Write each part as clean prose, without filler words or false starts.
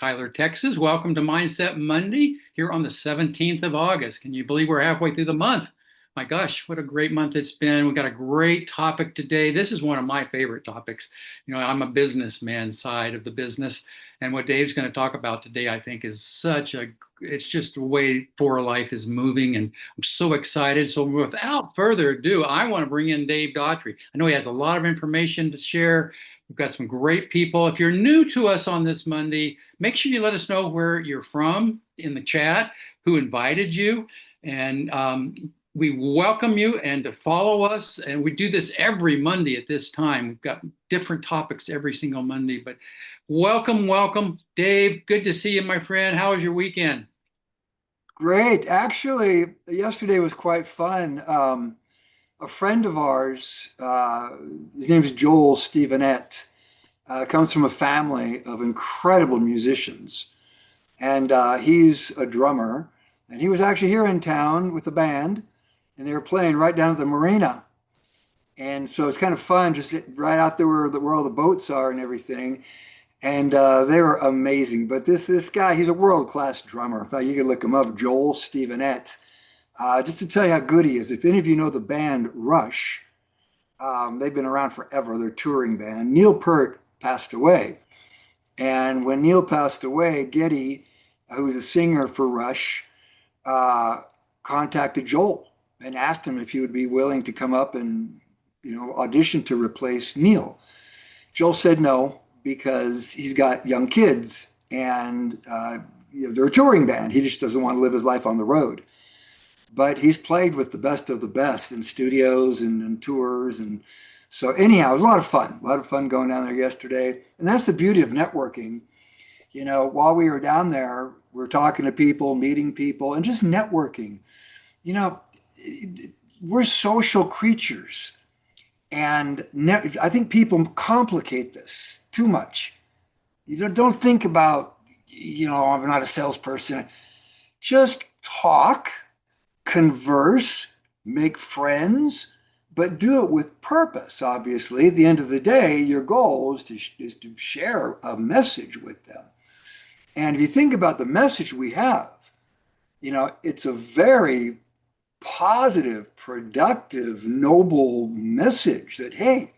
Tyler, Texas. Welcome to Mindset Monday here on the 17th of August. Can you believe we're halfway through the month? My gosh, what a great month it's been. We've got a great topic today. This is one of my favorite topics. I'm a businessman side of the business, and what Dave's going to talk about today, I think, is it's just the way For Life is moving, and I'm so excited. So without further ado, I want to bring in Dave Daughtry. I know he has a lot of information to share. We've got some great people. If you're new to us on this Monday, make sure you let us know where you're from in the chat, who invited you, and we welcome you and to follow us. And we do this every Monday at this time. We've got different topics every single Monday, but welcome, welcome. Dave, good to see you, my friend. How was your weekend? Great. Actually, yesterday was quite fun. A friend of ours, his name is Joel Stevenette, comes from a family of incredible musicians. And he's a drummer. And he was actually here in town with the band, and they were playing right down at the marina. And so it's kind of fun, just right out there where all the boats are and everything. And they were amazing. But this guy, he's a world-class drummer. In fact, you can look him up, Joel Stevenette. Just to tell you how good he is, if any of you know the band Rush, they've been around forever. They're a touring band. Neil Peart passed away. And when Neil passed away, Geddy, who was a singer for Rush, contacted Joel and asked him if he would be willing to come up and audition to replace Neil. Joel said no, because he's got young kids and they're a touring band. He just doesn't want to live his life on the road. But he's played with the best of the best in studios and tours. And so anyhow, it was a lot of fun going down there yesterday. And that's the beauty of networking. While we were down there, we were talking to people, meeting people, and just networking. You know, we're social creatures. And I think people complicate this too much. Don't think about, I'm not a salesperson. Just talk, converse, make friends, but do it with purpose. Obviously, at the end of the day, your goal is to share a message with them. And if you think about the message we have, it's a very positive, productive, noble message that, hey,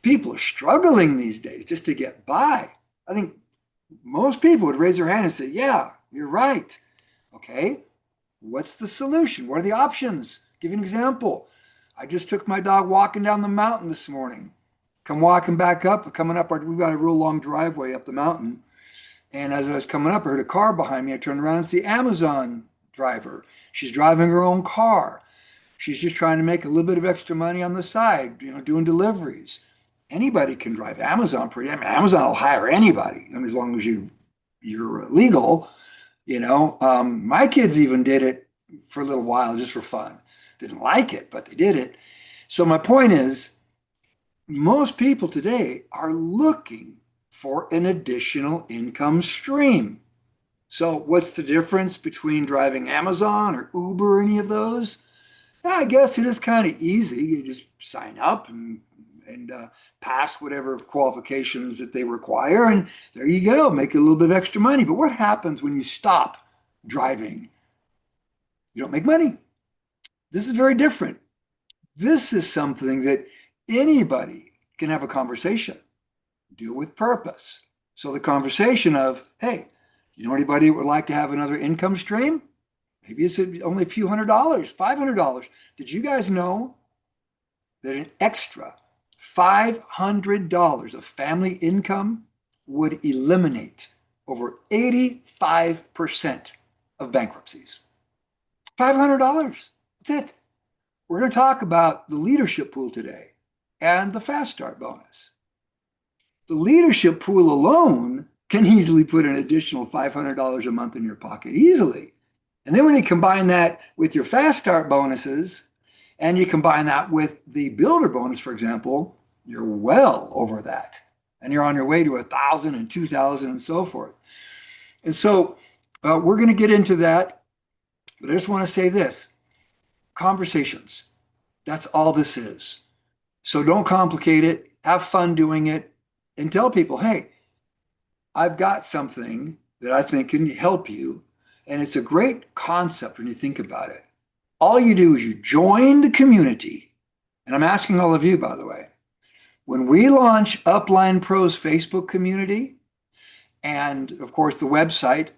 people are struggling these days just to get by. I think most people would raise their hand and say, yeah, you're right. Okay, what's the solution? What are the options? Give you an example. I just took my dog walking down the mountain this morning. Coming up, we've got a real long driveway up the mountain. And as I was coming up, I heard a car behind me. I turned around, it's the Amazon driver. She's driving her own car. She's just trying to make a little bit of extra money on the side, doing deliveries. Anybody can drive Amazon. Amazon will hire anybody, as long as you're legal. My kids even did it for a little while just for fun. Didn't like it, but they did it. So my point is, most people today are looking for an additional income stream. So what's the difference between driving Amazon or Uber or any of those? I guess it is kind of easy. You just sign up and pass whatever qualifications that they require, and there you go, make a little bit of extra money. But what happens when you stop driving? You don't make money. This is very different. This is something that anybody can have a conversation, do with purpose. So the conversation of, hey, anybody that would like to have another income stream? Maybe it's only a few $100s, $500. Did you guys know that an extra $500 of family income would eliminate over 85% of bankruptcies? $500. That's it. We're going to talk about the leadership pool today and the fast start bonus. The leadership pool alone can easily put an additional $500 a month in your pocket, easily. And then when you combine that with your fast start bonuses, and you combine that with the builder bonus, for example, you're well over that. And you're on your way to 1,000 and 2,000 and so forth. And so we're going to get into that. But I just want to say this. Conversations. That's all this is. So don't complicate it. Have fun doing it. And tell people, hey, I've got something that I think can help you. And it's a great concept when you think about it. All you do is you join the community. And I'm asking all of you, by the way, when we launch Upline Pro's Facebook community and, of course, the website,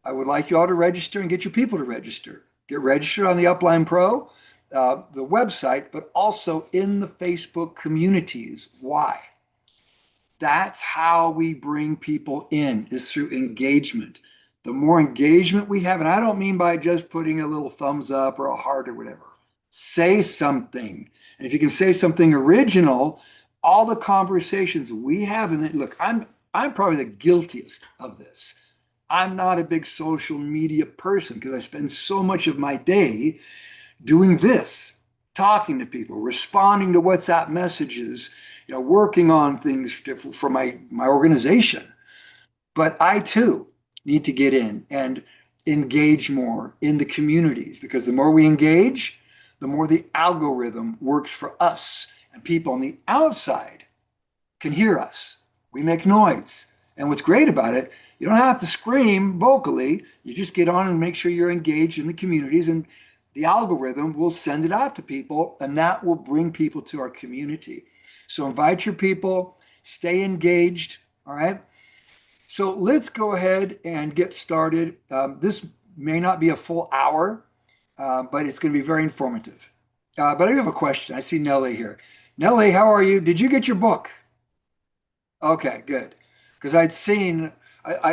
I would like you all to register and get your people to register. Get registered on the Upline Pro, the website, but also in the Facebook communities. Why? That's how we bring people in, is through engagement. The more engagement we have, and I don't mean by just putting a little thumbs up or a heart or whatever. Say something. And if you can say something original, all the conversations we have, and look, I'm probably the guiltiest of this. I'm not a big social media person because I spend so much of my day doing this, talking to people, responding to WhatsApp messages, working on things for my organization. But I too need to get in and engage more in the communities, because the more we engage, the more the algorithm works for us, and people on the outside can hear us. We make noise. And what's great about it, you don't have to scream vocally. You just get on and make sure you're engaged in the communities, and the algorithm will send it out to people, and that will bring people to our community. So invite your people, stay engaged, all right? So let's go ahead and get started. This may not be a full hour, but it's going to be very informative. But I do have a question. I see Nellie here. Nellie, how are you? Did you get your book? Okay, good. Because I'd seen,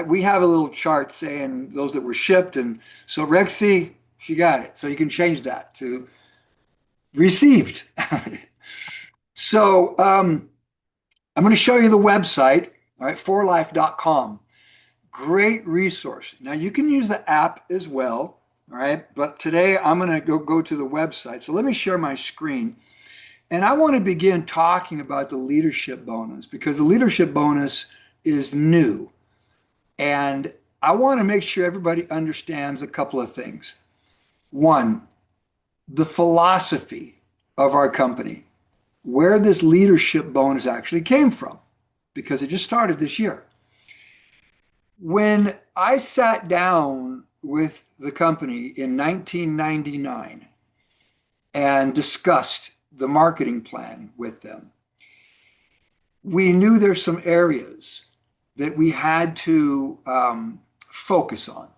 we have a little chart saying those that were shipped. And so Rexy, she got it. So you can change that to received. So I'm going to show you the website, all right, forlife.com. Great resource. Now you can use the app as well, all right, but today I'm going to go to the website. So let me share my screen. And I want to begin talking about the leadership bonus, because the leadership bonus is new. And I want to make sure everybody understands a couple of things. One, the philosophy of our company, where this leadership bonus actually came from, because it just started this year. When I sat down with the company in 1999 and discussed the marketing plan with them, we knew there's some areas that we had to focus on.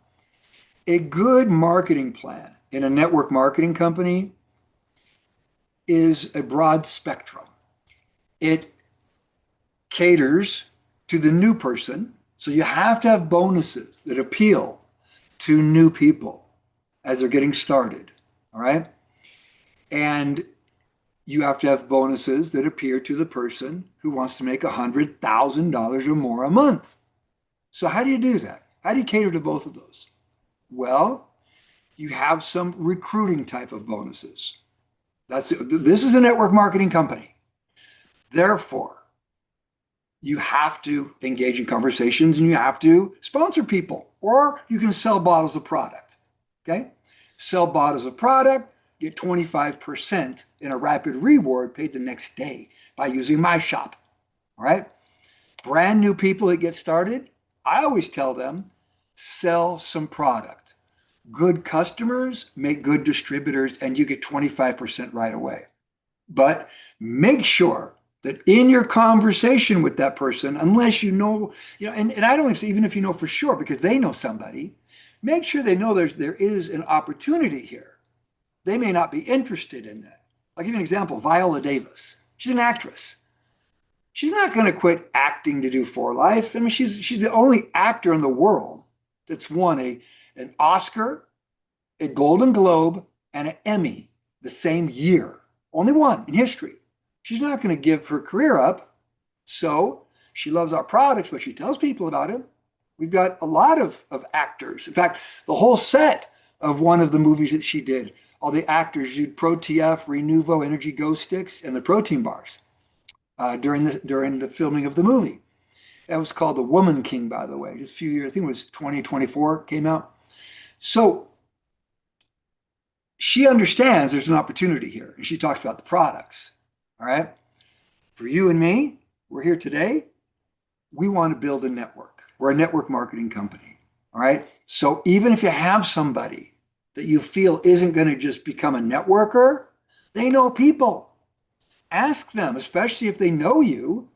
A good marketing plan in a network marketing company is a broad spectrum. It caters to the new person. So you have to have bonuses that appeal to new people as they're getting started. All right. And you have to have bonuses that appeal to the person who wants to make $100,000 or more a month. So how do you do that? How do you cater to both of those? Well, you have some recruiting type of bonuses. This is a network marketing company. Therefore, you have to engage in conversations and you have to sponsor people, or you can sell bottles of product. Okay? Sell bottles of product, get 25% in a rapid reward paid the next day by using my shop. All right? Brand new people that get started, I always tell them, sell some product. Good customers make good distributors, and you get 25% right away. But make sure that in your conversation with that person, unless you know, and I don't even if you know for sure, because they know somebody, make sure they know there is an opportunity here. They may not be interested in that. I'll give you an example. Viola Davis. She's an actress. She's not going to quit acting to do For Life. I mean, she's the only actor in the world that's won an Oscar, a Golden Globe, and an Emmy the same year. Only one in history. She's not going to give her career up. So she loves our products, but she tells people about it. We've got a lot of actors. In fact, the whole set of one of the movies that she did, all the actors used ProTF, Renuvo, Energy Go Sticks, and the protein bars during the filming of the movie. That was called The Woman King, by the way. Just a few years, I think it was 2024 came out. So she understands there's an opportunity here, and she talks about the products. All right. For you and me, we're here today. We want to build a network. We're a network marketing company. All right. So even if you have somebody that you feel isn't going to just become a networker, they know people. Ask them, especially if they know you,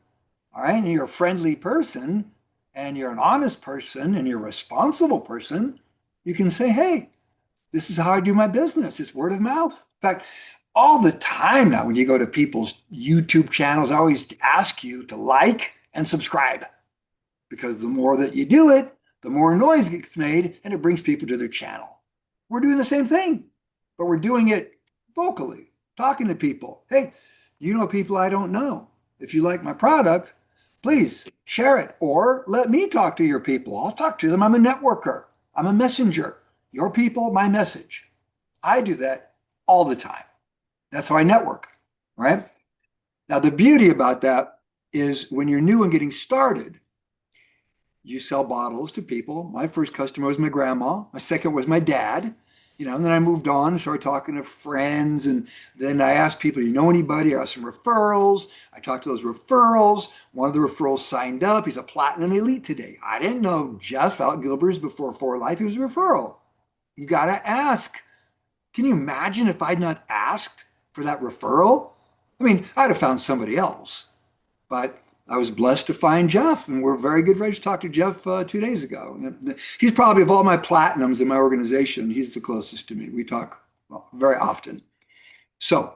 all right, and you're a friendly person and you're an honest person and you're a responsible person, you can say, hey, this is how I do my business. It's word of mouth. In fact, all the time now, when you go to people's YouTube channels, I always ask you to like and subscribe, because the more that you do it, the more noise gets made and it brings people to their channel. We're doing the same thing, but we're doing it vocally, talking to people. Hey, you know people I don't know. If you like my product, please share it or let me talk to your people. I'll talk to them. I'm a networker. I'm a messenger. Your people, my message. I do that all the time. That's how I network, right? Now, the beauty about that is when you're new and getting started, you sell bottles to people. My first customer was my grandma. My second was my dad. And then I moved on and started talking to friends. And then I asked people, you know anybody? I asked some referrals. I talked to those referrals. One of the referrals signed up. He's a platinum elite today. I didn't know Jeff out Gilbers before For Life. He was a referral. You got to ask. Can you imagine if I'd not asked for that referral? I mean, I'd have found somebody else, but I was blessed to find Jeff, and we're very good friends. Talked to Jeff 2 days ago. He's probably, of all my platinums in my organization, he's the closest to me. We talk very often. So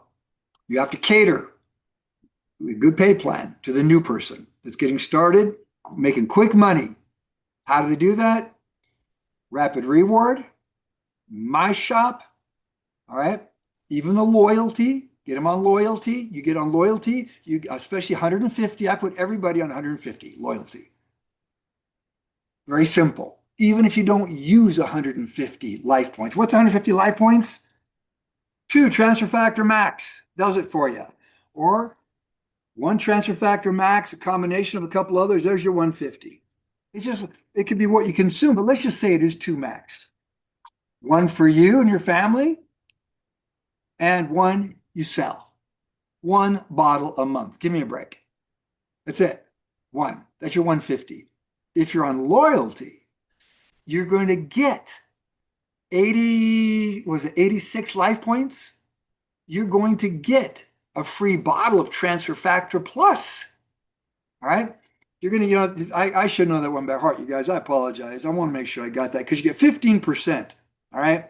you have to cater a good pay plan to the new person that's getting started, making quick money. How do they do that? Rapid Reward, My Shop, all right? Even the loyalty. Get them on loyalty. You get on loyalty, you especially 150. I put everybody on 150 loyalty. Very simple. Even if you don't use 150 life points. What's 150 life points? 2 transfer factor max does it for you. Or 1 transfer factor max, a combination of a couple others, there's your 150. It could be what you consume, but let's just say it is 2 max. 1 for you and your family, and 1 you sell. 1 bottle a month. Give me a break. That's it. 1. That's your 150. If you're on loyalty, you're going to get 86 life points? You're going to get a free bottle of Transfer Factor Plus. All right? You're going to, I should know that one by heart, you guys. I apologize. I want to make sure I got that, because you get 15%. All right?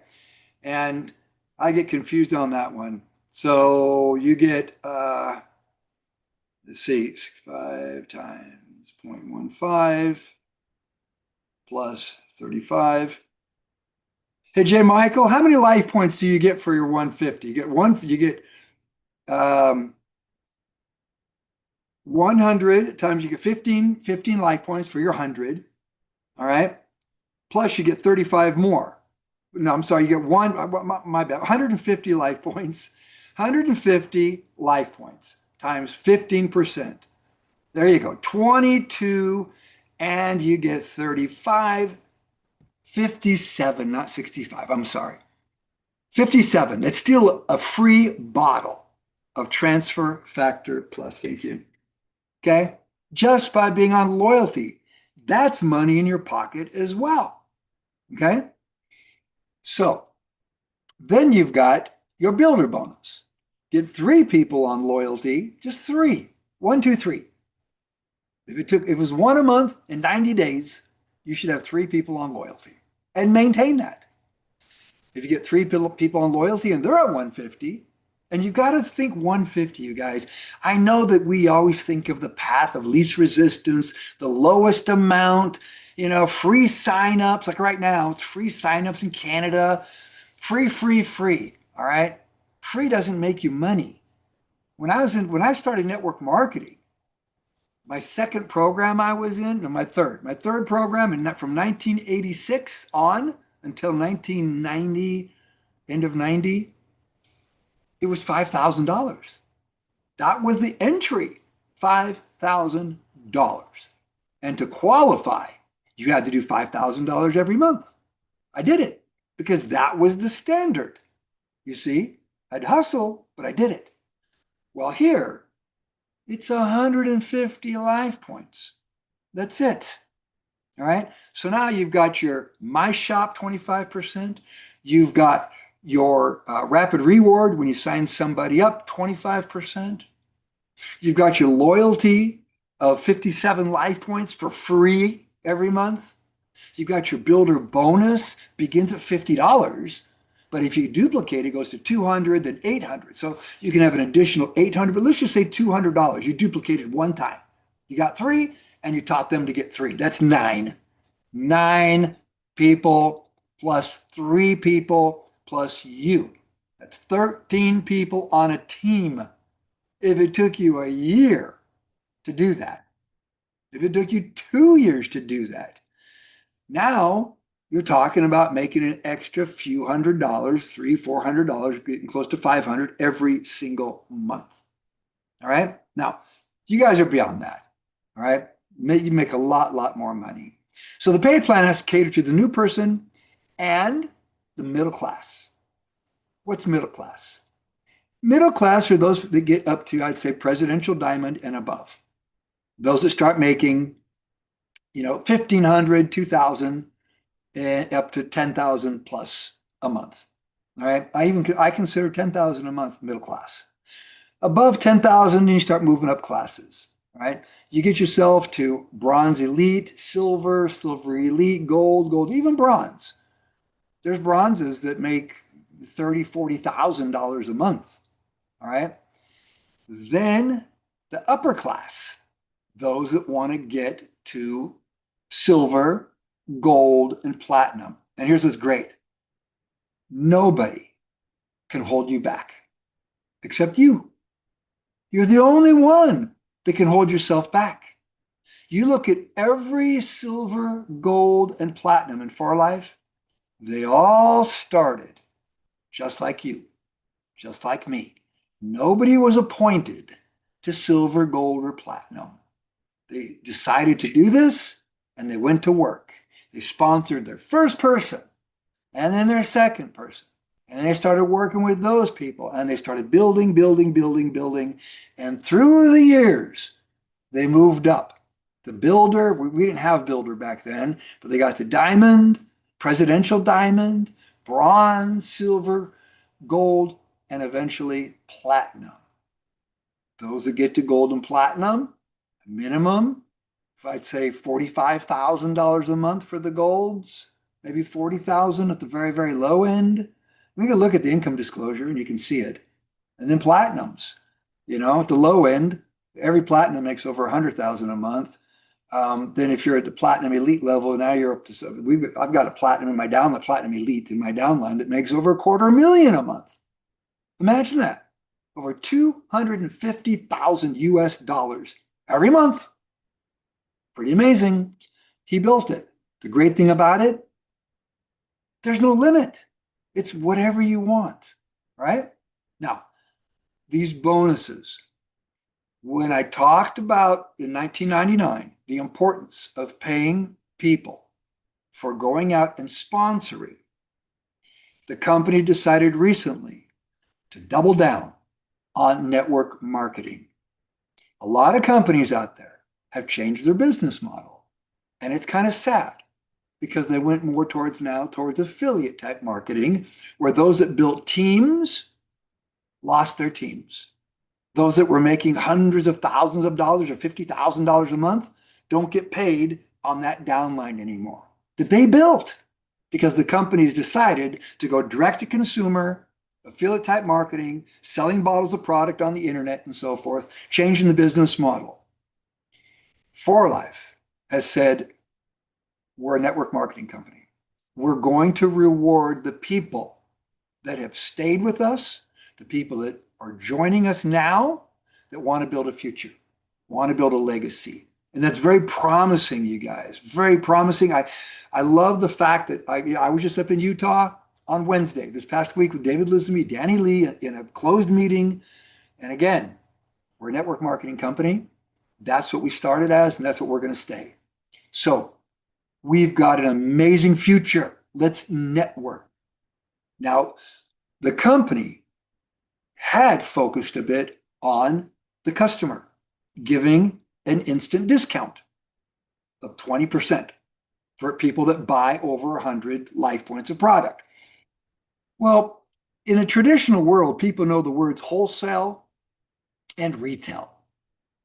And I get confused on that one. So you get, let's see, 5 times 0.15 plus 35. Hey, J. Michael, how many life points do you get for your 150? You get 100 times, you get 15 life points for your 100. All right. Plus you get 35 more. No, I'm sorry. You get my bad, 150 life points. 150 life points times 15%. There you go, 22, and you get 35, 57, not 65, I'm sorry. 57, that's still a free bottle of Transfer Factor Plus, thank you. Okay, just by being on loyalty. That's money in your pocket as well, okay? So then you've got your builder bonus. Get 3 people on loyalty, just 3. 1, 2, 3. If it was 1 a month in 90 days, you should have 3 people on loyalty and maintain that. If you get 3 people on loyalty and they're at 150, and you got to think 150, you guys. I know that we always think of the path of least resistance, the lowest amount, free signups. Like right now, it's free signups in Canada. Free. All right. Free doesn't make you money. When I started network marketing, my second program I was in, no, my third program, and from 1986 on until 1990, end of 90, it was $5,000. That was the entry, $5,000. And to qualify, you had to do $5,000 every month. I did it because that was the standard. You see, I'd hustle, but I did it. Well, here, it's 150 life points. That's it. All right. So now you've got your My Shop 25%. You've got your Rapid Reward when you sign somebody up, 25%. You've got your loyalty of 57 life points for free every month. You've got your builder bonus, begins at $50. But if you duplicate, it goes to 200, then 800. So you can have an additional 800, but let's just say $200. You duplicated one time. You got three, and you taught them to get three. That's nine. Nine people plus three people plus you. That's 13 people on a team. If it took you a year to do that, if it took you 2 years to do that, now you're talking about making an extra few $100, $300, $400, getting close to 500 every single month. All right. Now you guys are beyond that. All right. You make a lot more money. So the pay plan has to cater to the new person and the middle class. What's middle class? Middle class are those that get up to, I'd say, presidential diamond and above. Those that start making, 1,500, 2,000, and up to 10,000 plus a month. All right. I consider 10,000 a month middle class. Above 10,000, you start moving up classes. All right. You get yourself to bronze elite, silver, silver elite, gold, even bronze. There's bronzes that make $30,000, $40,000 a month. All right. Then the upper class, those that want to get to silver, gold, and platinum. And here's what's great. Nobody can hold you back except you. You're the only one that can hold yourself back. You look at every silver, gold, and platinum in For Life, they all started just like you, just like me. Nobody was appointed to silver, gold, or platinum. They decided to do this and they went to work. They sponsored their first person and then their second person. And they started working with those people and they started building. And through the years, they moved up. The builder, we didn't have builder back then, but they got to diamond, presidential diamond, bronze, silver, gold, and eventually platinum. Those that get to gold and platinum, minimum, if I'd say $45,000 a month for the golds, maybe 40,000 at the very, very low end. We can look at the income disclosure and you can see it. And then platinums, at the low end, every platinum makes over 100,000 a month. Then if you're at the platinum elite level, now you're up to, I've got a platinum in my downline, platinum elite in my downline that makes over $250,000 a month. Imagine that. Over 250,000 US dollars every month. Pretty amazing. He built it. The great thing about it, there's no limit. It's whatever you want, right? Now, these bonuses, when I talked about in 1999, the importance of paying people for going out and sponsoring, the company decided recently to double down on network marketing. A lot of companies out there have changed their business model, and it's kind of sad because they went more towards affiliate type marketing, where those that built teams lost their teams. Those that were making hundreds of thousands of dollars or $50,000 a month don't get paid on that downline anymore that they built, because the companies decided to go direct to consumer, affiliate type marketing, selling bottles of product on the internet and so forth, changing the business model. For Life has said, we're a network marketing company. We're going to reward the people that have stayed with us, the people that are joining us now, that want to build a future, want to build a legacy. And that's very promising, you guys, very promising. I love the fact that I was just up in Utah on Wednesday, this past week, with David Lismy, Danny Lee, in a closed meeting. And again, we're a network marketing company. That's what we started as, and that's what we're going to stay. So we've got an amazing future. Let's network. Now, the company had focused a bit on the customer, giving an instant discount of 20%. for people that buy over 100 life points of product. Well, in a traditional world, people know the words wholesale and retail.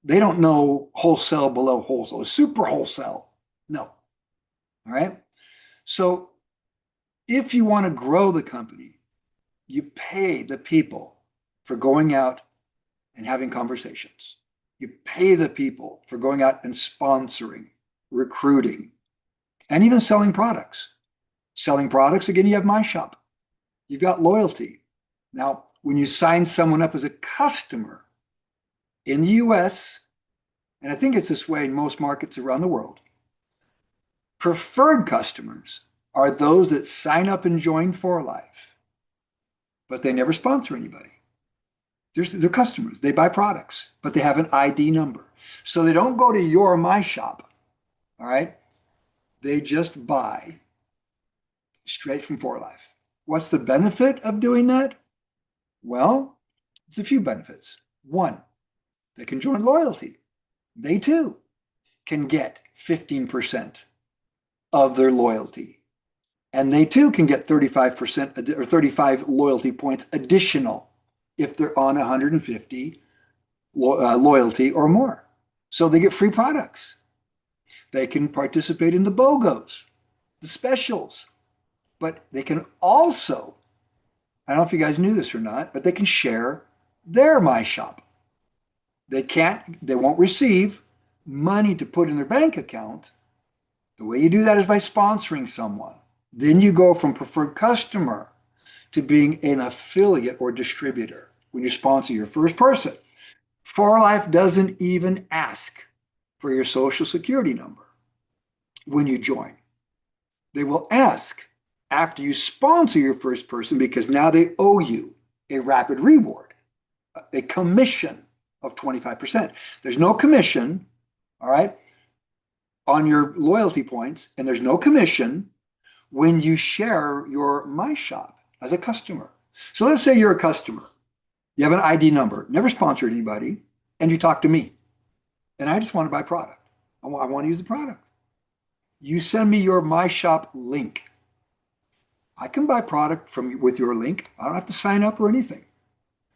They don't know wholesale below wholesale, super wholesale. No. All right. So if you want to grow the company, you pay the people for going out and having conversations. You pay the people for going out and sponsoring, recruiting, and even selling products. Selling products, again, you have My Shop. You've got loyalty. Now, when you sign someone up as a customer in the US, and I think it's this way in most markets around the world, preferred customers are those that sign up and join For Life, but they never sponsor anybody. They're customers. They buy products, but they have an ID number. So they don't go to your My Shop, all right? They just buy straight from For Life. What's the benefit of doing that? Well, it's a few benefits. One, they can join loyalty. They too can get 15% of their loyalty. And they too can get 35% or 35 loyalty points additional if they're on 150 loyalty or more. So they get free products. They can participate in the BOGOs, the specials, but they can also, I don't know if you guys knew this or not, but they can share their My Shop. They won't receive money to put in their bank account. The way you do that is by sponsoring someone. Then you go from preferred customer to being an affiliate or distributor when you sponsor your first person. For Life doesn't even ask for your social security number when you join. They will ask after you sponsor your first person because now they owe you a rapid reward, a commission of 25%. There's no commission, all right, on your loyalty points, and there's no commission when you share your My Shop as a customer. So let's say you're a customer. You have an ID number, never sponsored anybody, and you talk to me. And I just want to buy product. I want to use the product. You send me your My Shop link. I can buy product with your link. I don't have to sign up or anything.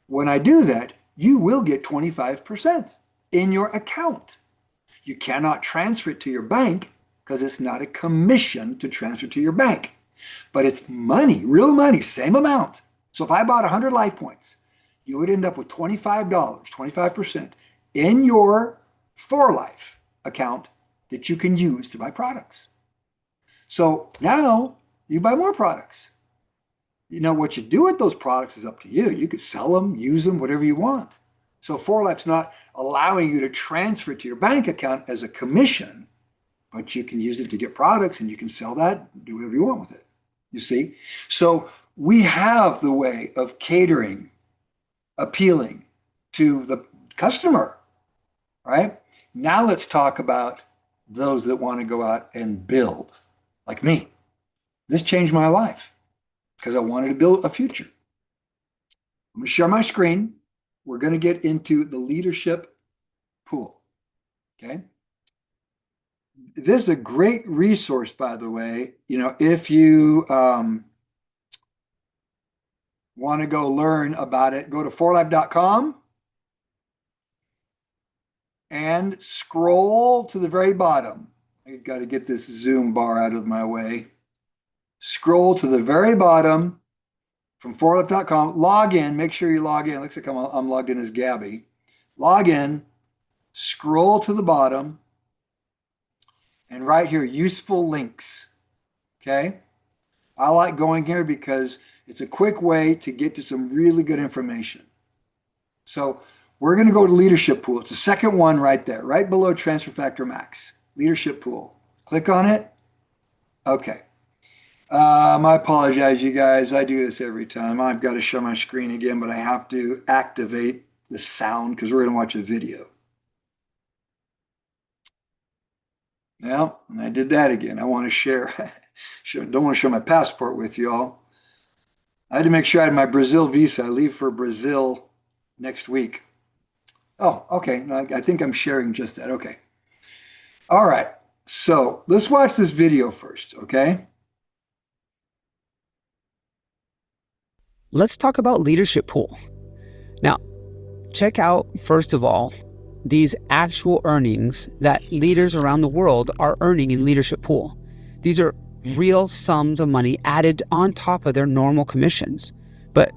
When I do that, you will get 25% in your account. You cannot transfer it to your bank because it's not a commission to transfer to your bank. But it's money, real money, same amount. So if I bought 100 life points, you would end up with $25, 25% in your For Life account that you can use to buy products. So now you buy more products. You know, what you do with those products is up to you. You could sell them, use them, whatever you want. So For Life's not allowing you to transfer it to your bank account as a commission, but you can use it to get products and you can sell that, do whatever you want with it. You see? So we have the way of catering, appealing to the customer, right? Now let's talk about those that want to go out and build, like me. This changed my life because I wanted to build a future. I'm going to share my screen. We're going to get into the leadership pool, okay? This is a great resource, by the way. You know, if you want to go learn about it, go to forlife.com and scroll to the very bottom. I got to get this Zoom bar out of my way. Scroll to the very bottom from forlife.com. Log in. Make sure you log in. Looks like I'm logged in as Gabby. Log in. Scroll to the bottom. And right here, useful links. Okay? I like going here because it's a quick way to get to some really good information. So we're going to go to Leadership Pool. It's the second one right there, right below Transfer Factor Max. Leadership Pool. Click on it. Okay. I apologize, you guys. I do this every time. I've got to show my screen again, but I have to activate the sound because we're going to watch a video. Well, and I did that again. I want to share. Don't want to share my passport with you all. I had to make sure I had my Brazil visa. I leave for Brazil next week. Oh, okay. I think I'm sharing just that. Okay. All right. So let's watch this video first, okay? Let's talk about Leadership Pool. Now, check out, first of all, these actual earnings that leaders around the world are earning in Leadership Pool. These are real sums of money added on top of their normal commissions. But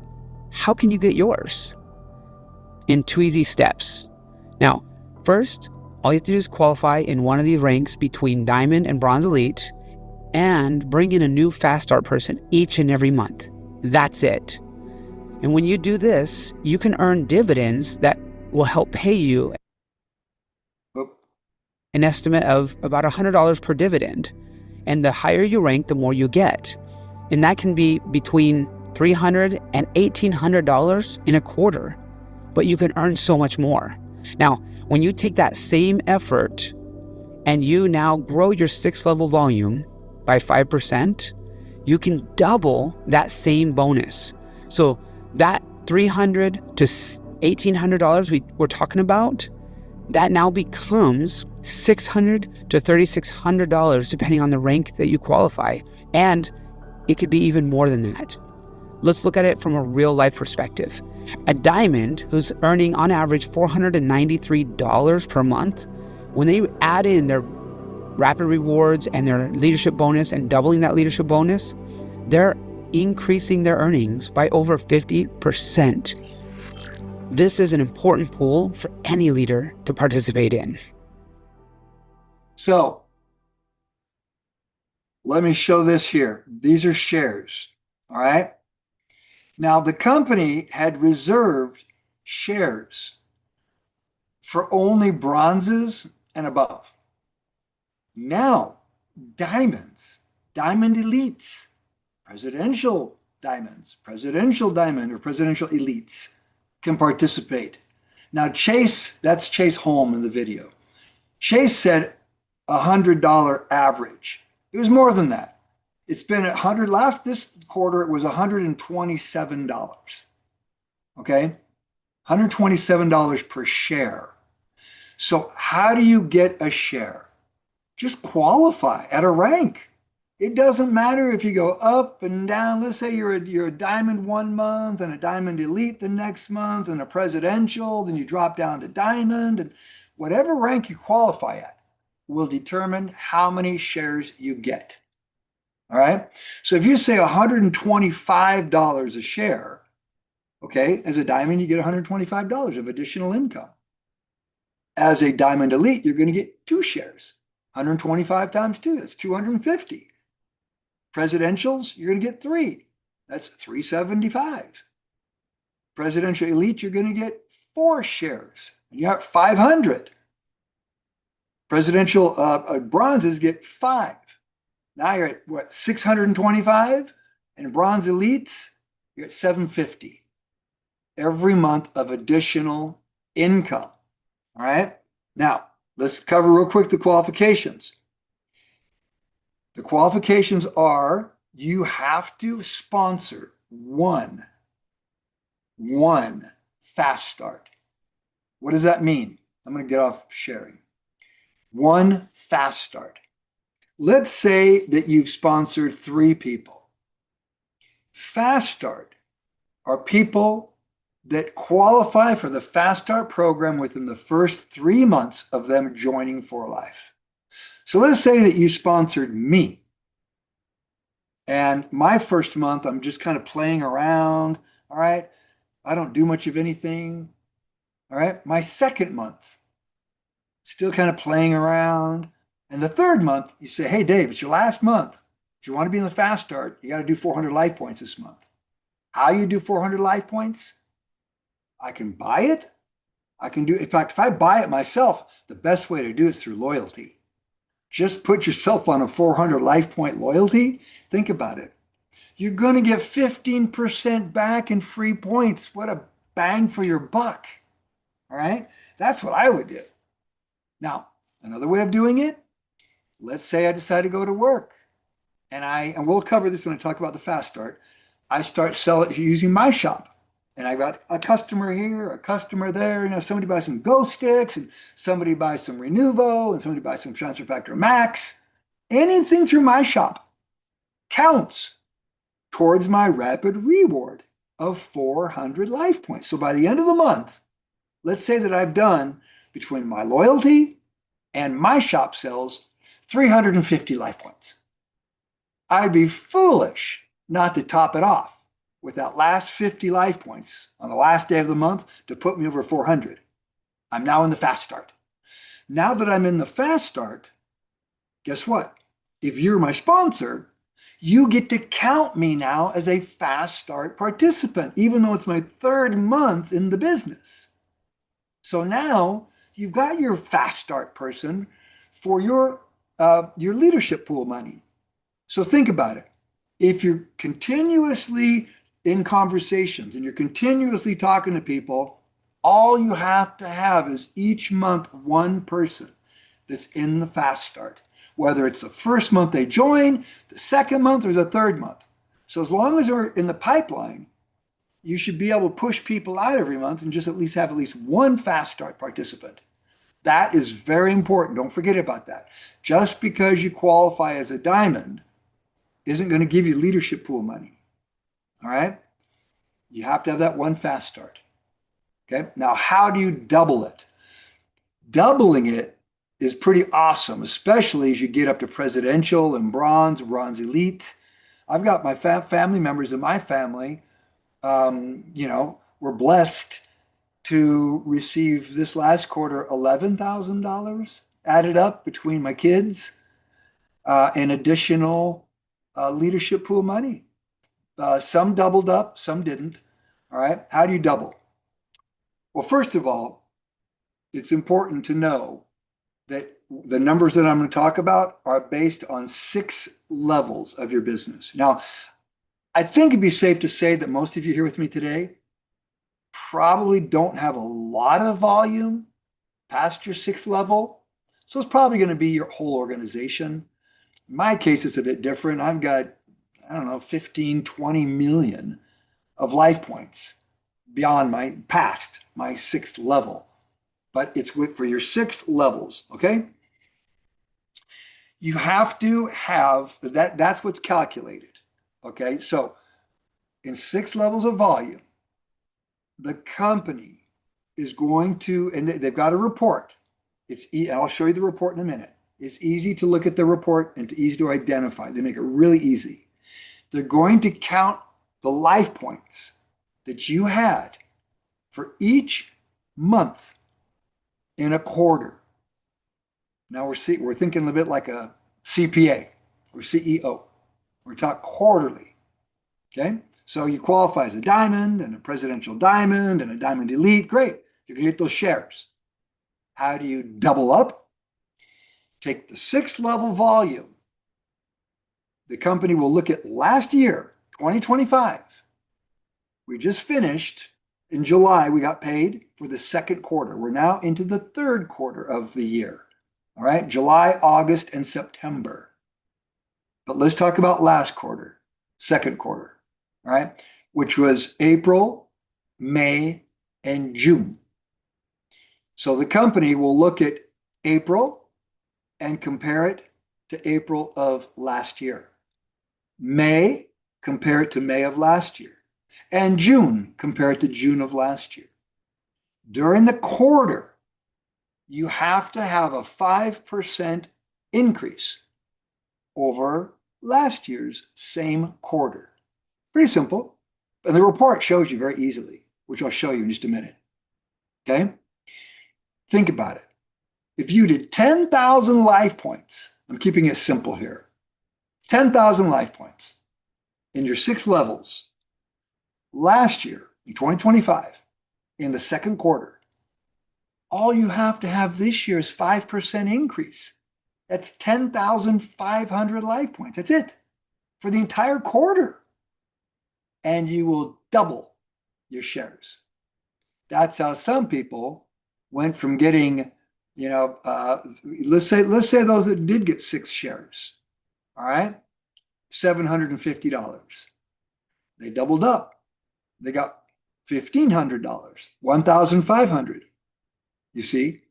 how can you get yours? In 2 easy steps. Now, first, all you have to do is qualify in one of the ranks between Diamond and Bronze Elite and bring in a new Fast Start person each and every month. That's it. And when you do this, you can earn dividends that will help pay you an estimate of about $100 per dividend. And the higher you rank, the more you get. And that can be between $300 and $1,800 in a quarter. But you can earn so much more. Now, when you take that same effort and you now grow your 6th level volume by 5%, you can double that same bonus. So that $300 to $1,800 we're talking about, that now becomes $600 to $3,600 depending on the rank that you qualify. And it could be even more than that. Let's look at it from a real life perspective. A Diamond who's earning on average $493 per month, when they add in their rapid rewards and their leadership bonus and doubling that leadership bonus, they're increasing their earnings by over 50%. This is an important pool for any leader to participate in. So let me show this here. These are shares, all right? Now, the company had reserved shares for only bronzes and above. Now, diamonds, diamond elites, presidential diamonds, presidential diamond or presidential elites can participate. Now, Chase, that's Chase Holm in the video. Chase said $100 average. It was more than that. It's been this quarter, it was $127. Okay? $127 per share. So how do you get a share? Just qualify at a rank. It doesn't matter if you go up and down. Let's say you're a diamond 1 month and a diamond elite the next month and a presidential, then you drop down to diamond, and whatever rank you qualify at will determine how many shares you get. All right. So if you say $125 a share, okay, as a diamond, you get $125 of additional income. As a diamond elite, you're going to get 2 shares. 125 times 2, that's 250. Presidentials, you're going to get 3. That's 375. Presidential elite, you're going to get 4 shares. You got 500. Presidential bronzes get 5. Now you're at what, 625? And bronze elites, you're at 750 every month of additional income. All right. Now, let's cover real quick the qualifications. The qualifications are you have to sponsor one fast start. What does that mean? I'm going to get off sharing. One fast start. Let's say that you've sponsored 3 people. Fast Start are people that qualify for the Fast Start program within the first 3 months of them joining For Life. So let's say that you sponsored me. And my first month, I'm just kind of playing around. All right. I don't do much of anything. All right. My second month, still kind of playing around. And the third month, you say, hey, Dave, it's your last month. If you want to be in the Fast Start, you got to do 400 life points this month. How you do 400 life points? I can buy it. In fact, if I buy it myself, the best way to do it is through loyalty. Just put yourself on a 400 life point loyalty. Think about it. You're going to get 15% back in free points. What a bang for your buck. All right. That's what I would do. Now, another way of doing it, let's say I decide to go to work and we'll cover this when I talk about the Fast Start. I start selling using my shop And I got a customer here, a customer there. Somebody buys some Go Sticks, and somebody buys some Renuvo, and somebody buys some Transfer Factor Max. Anything through my shop counts towards my rapid reward of 400 life points. So by the end of the month, let's say that I've done, between my loyalty and my shop sales, 350 life points. I'd be foolish not to top it off with that last 50 life points on the last day of the month to put me over 400. I'm now in the fast start. Now that I'm in the fast start, guess what? If you're my sponsor, you get to count me now as a fast start participant, even though it's my third month in the business. So now you've got your fast start person for your leadership pool money. So think about it. If you're continuously in conversations and you're continuously talking to people, all you have to have is each month one person that's in the fast start, whether it's the first month they join, the second month, or the third month. So as long as they're in the pipeline, you should be able to push people out every month and just at least have at least one fast start participant. That is very important. Don't forget about that. Just because you qualify as a diamond isn't going to give you leadership pool money. All right? You have to have that one fast start. Okay? Now, how do you double it? Doubling it is pretty awesome, especially as you get up to presidential and bronze elite. I've got my family members in my family, were blessed to receive this last quarter $11,000 added up between my kids and additional leadership pool money. Some doubled up, some didn't. All right. How do you double? Well, first of all, it's important to know that the numbers that I'm going to talk about are based on 6 levels of your business. Now, I think it'd be safe to say that most of you here with me today probably don't have a lot of volume past your 6th level. So it's probably going to be your whole organization. In my case, it's a bit different. I've got, 15, 20 million of life points beyond my 6th level. But it's for your 6 levels, okay? You have to have that. That's what's calculated, okay? So in 6 levels of volume, the company is going to, and they've got a report. I'll show you the report in a minute. It's easy to look at the report and easy to identify. They make it really easy. They're going to count the life points that you had for each month in a quarter. Now we're thinking a bit like a CPA or CEO. We're talking quarterly. Okay? So you qualify as a diamond and a presidential diamond and a diamond elite. Great. You can get those shares. How do you double up? Take the 6th level volume. The company will look at last year, 2025. We just finished in July. We got paid for the 2nd quarter. We're now into the 3rd quarter of the year. All right, July, August, and September. But let's talk about last quarter, 2nd quarter, all right, which was April, May, and June. So the company will look at April and compare it to April of last year. May, compare it to May of last year. And June, compare it to June of last year. During the quarter, you have to have a 5% increase over last year's same quarter. Pretty simple. And the report shows you very easily, which I'll show you in just a minute. Okay? Think about it. If you did 10,000 life points, I'm keeping it simple here, 10,000 life points in your 6 levels last year in 2025 in the 2nd quarter, all you have to have this year is 5% increase. That's 10,500 life points. That's it for the entire quarter. And you will double your shares. That's how some people went from getting, let's say those that did get 6 shares, all right, $750. They doubled up. They got $1,500, $1,500. You see?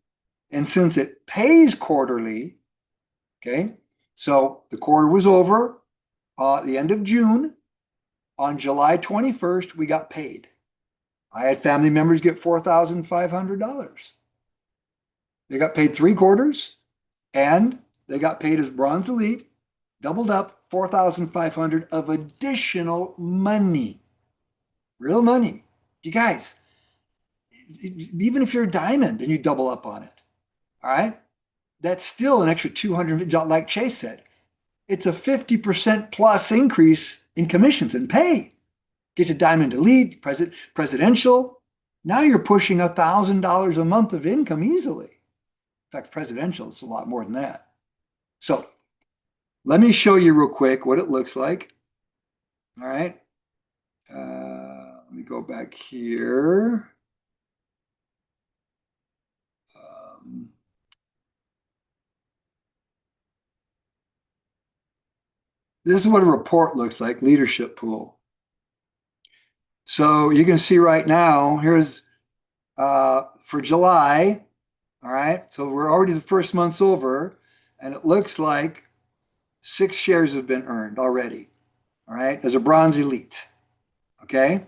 And since it pays quarterly, okay, so the quarter was over at the end of June. On July 21st, we got paid. I had family members get $4,500. They got paid 3 quarters, and they got paid as Bronze Elite, doubled up, 4,500 of additional money. Real money. You guys, even if you're a diamond and you double up on it, all right, that's still an extra 200, like Chase said. It's a 50% plus increase in commissions and pay. Get to Diamond Elite, presidential. Now you're pushing $1,000 a month of income easily. In fact, presidential is a lot more than that. So let me show you real quick what it looks like. All right. Let me go back here. This is what a report looks like, leadership pool. So you can see right now, here's for July, all right? So we're already the first month's over, and it looks like 6 shares have been earned already, all right, as a Bronze Elite, okay?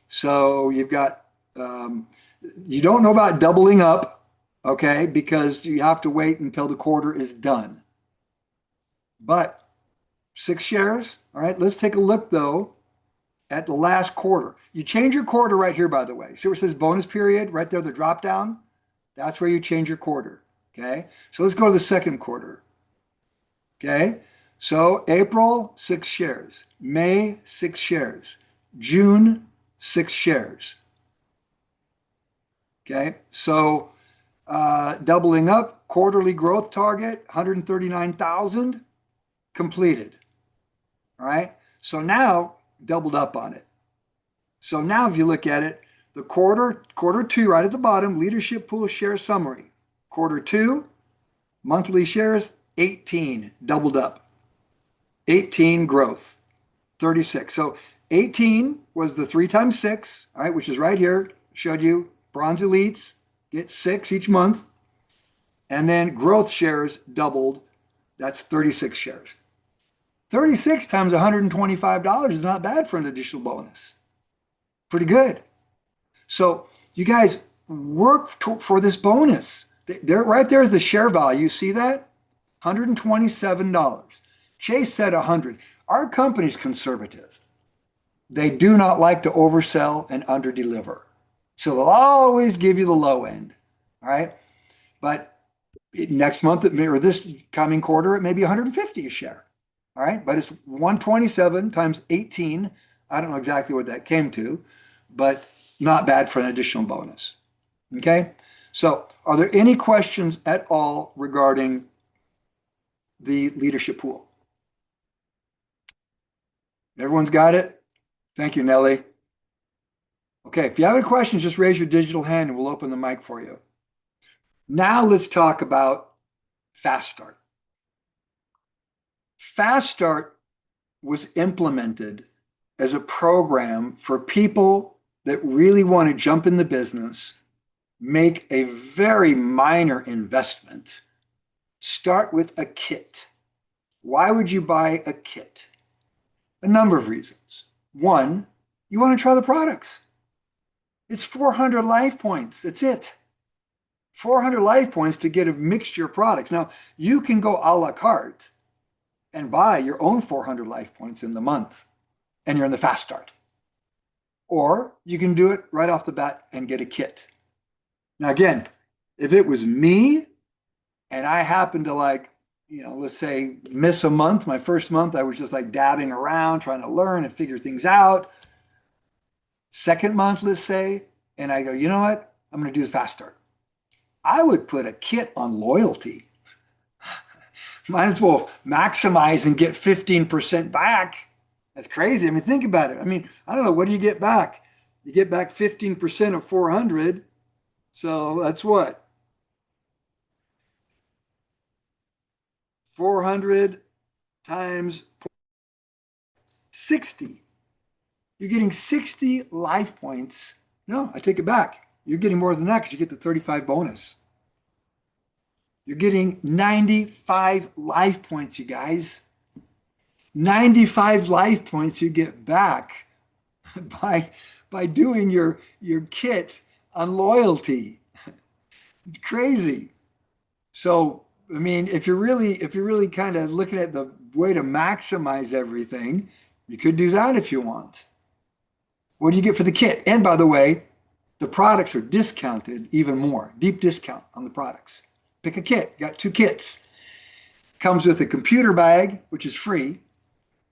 So you've got, you don't know about doubling up, okay, because you have to wait until the quarter is done. But 6 shares, all right, let's take a look though at the last quarter. You change your quarter right here, by the way. See where it says bonus period right there, the drop down? That's where you change your quarter, okay? So let's go to the second quarter, okay? So April, 6 shares. May, 6 shares. June, 6 shares. Okay, so doubling up, quarterly growth target, 139,000 completed. All right, so now doubled up on it. So now if you look at it, the quarter 2 right at the bottom, leadership pool share summary. Quarter 2, monthly shares, 18, doubled up. 18 growth, 36. So 18 was the 3 times 6, all right, which is right here, showed you Bronze Elites get 6 each month. And then growth shares doubled, that's 36 shares. 36 times $125 is not bad for an additional bonus. Pretty good. So you guys work for this bonus. There, right there is the share value. See that? $127. Chase said 100. Our company's conservative. They do not like to oversell and underdeliver. So they'll always give you the low end. All right. But next month, or this coming quarter, it may be 150 a share. All right. But it's 127 times 18. I don't know exactly what that came to, but not bad for an additional bonus. Okay. So are there any questions at all regarding the leadership pool? Everyone's got it? Thank you, Nellie. Okay, if you have any questions, just raise your digital hand and we'll open the mic for you. Now let's talk about Fast Start. Fast Start was implemented as a program for people that really want to jump in the business, make a very minor investment, start with a kit. Why would you buy a kit? A number of reasons. One, you want to try the products. It's 400 life points. That's it. 400 life points to get a mixture of products. Now, you can go a la carte and buy your own 400 life points in the month, and you're in the Fast Start. Or you can do it right off the bat and get a kit. Now, again, if it was me and I happened to let's say miss a month, my first month, I was just like dabbing around, trying to learn and figure things out. Second month, let's say, and I go, you know what? I'm going to do the Fast Start. I would put a kit on loyalty. Might as well maximize and get 15% back. That's crazy. I mean, think about it. I mean, I don't know. What do you get back? You get back 15% of 400. So that's what? 400 times 60. You're getting 60 life points. No, I take it back. You're getting more than that because you get the 35 bonus. You're getting 95 life points, you guys. 95 life points you get back by doing your kit on loyalty. It's crazy. So, I mean, if you're really kind of looking at the way to maximize everything, you could do that if you want. What do you get for the kit? And by the way, the products are discounted even more, deep discount on the products. Pick a kit, you got 2 kits. Comes with a computer bag, which is free,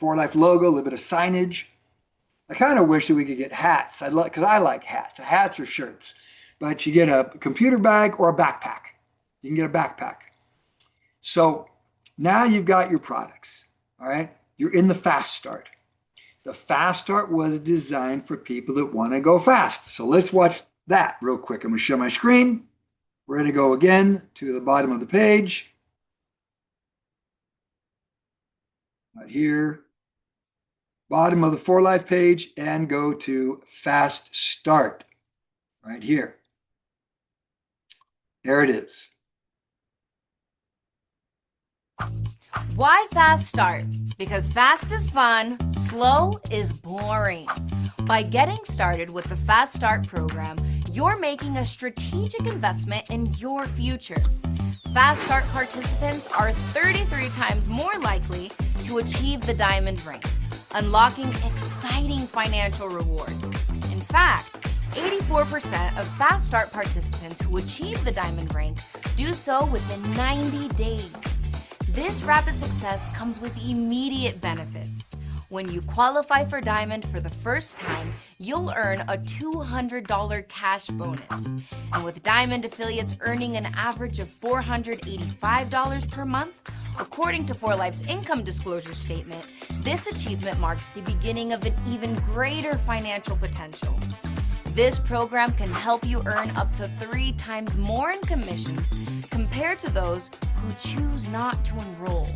4Life logo, a little bit of signage. I kind of wish that we could get hats. Because I like hats or shirts. But you get a computer bag or a backpack. You can get a backpack. So now you've got your products, all right? You're in the fast start. The fast start was designed for people that want to go fast. So let's watch that real quick. I'm going to share my screen. We're going to go again to the bottom of the page. Right here. Bottom of the 4Life page and go to fast start right here. There it is. Why fast start? Because fast is fun, slow is boring. By getting started with the Fast Start program, you're making a strategic investment in your future. Fast Start participants are 33 times more likely to achieve the diamond rank, unlocking exciting financial rewards. In fact, 84% of Fast Start participants who achieve the diamond rank do so within 90 days. This rapid success comes with immediate benefits. When you qualify for Diamond for the first time, you'll earn a $200 cash bonus. And with Diamond affiliates earning an average of $485 per month, according to 4Life's income disclosure statement, this achievement marks the beginning of an even greater financial potential. This program can help you earn up to 3 times more in commissions compared to those who choose not to enroll.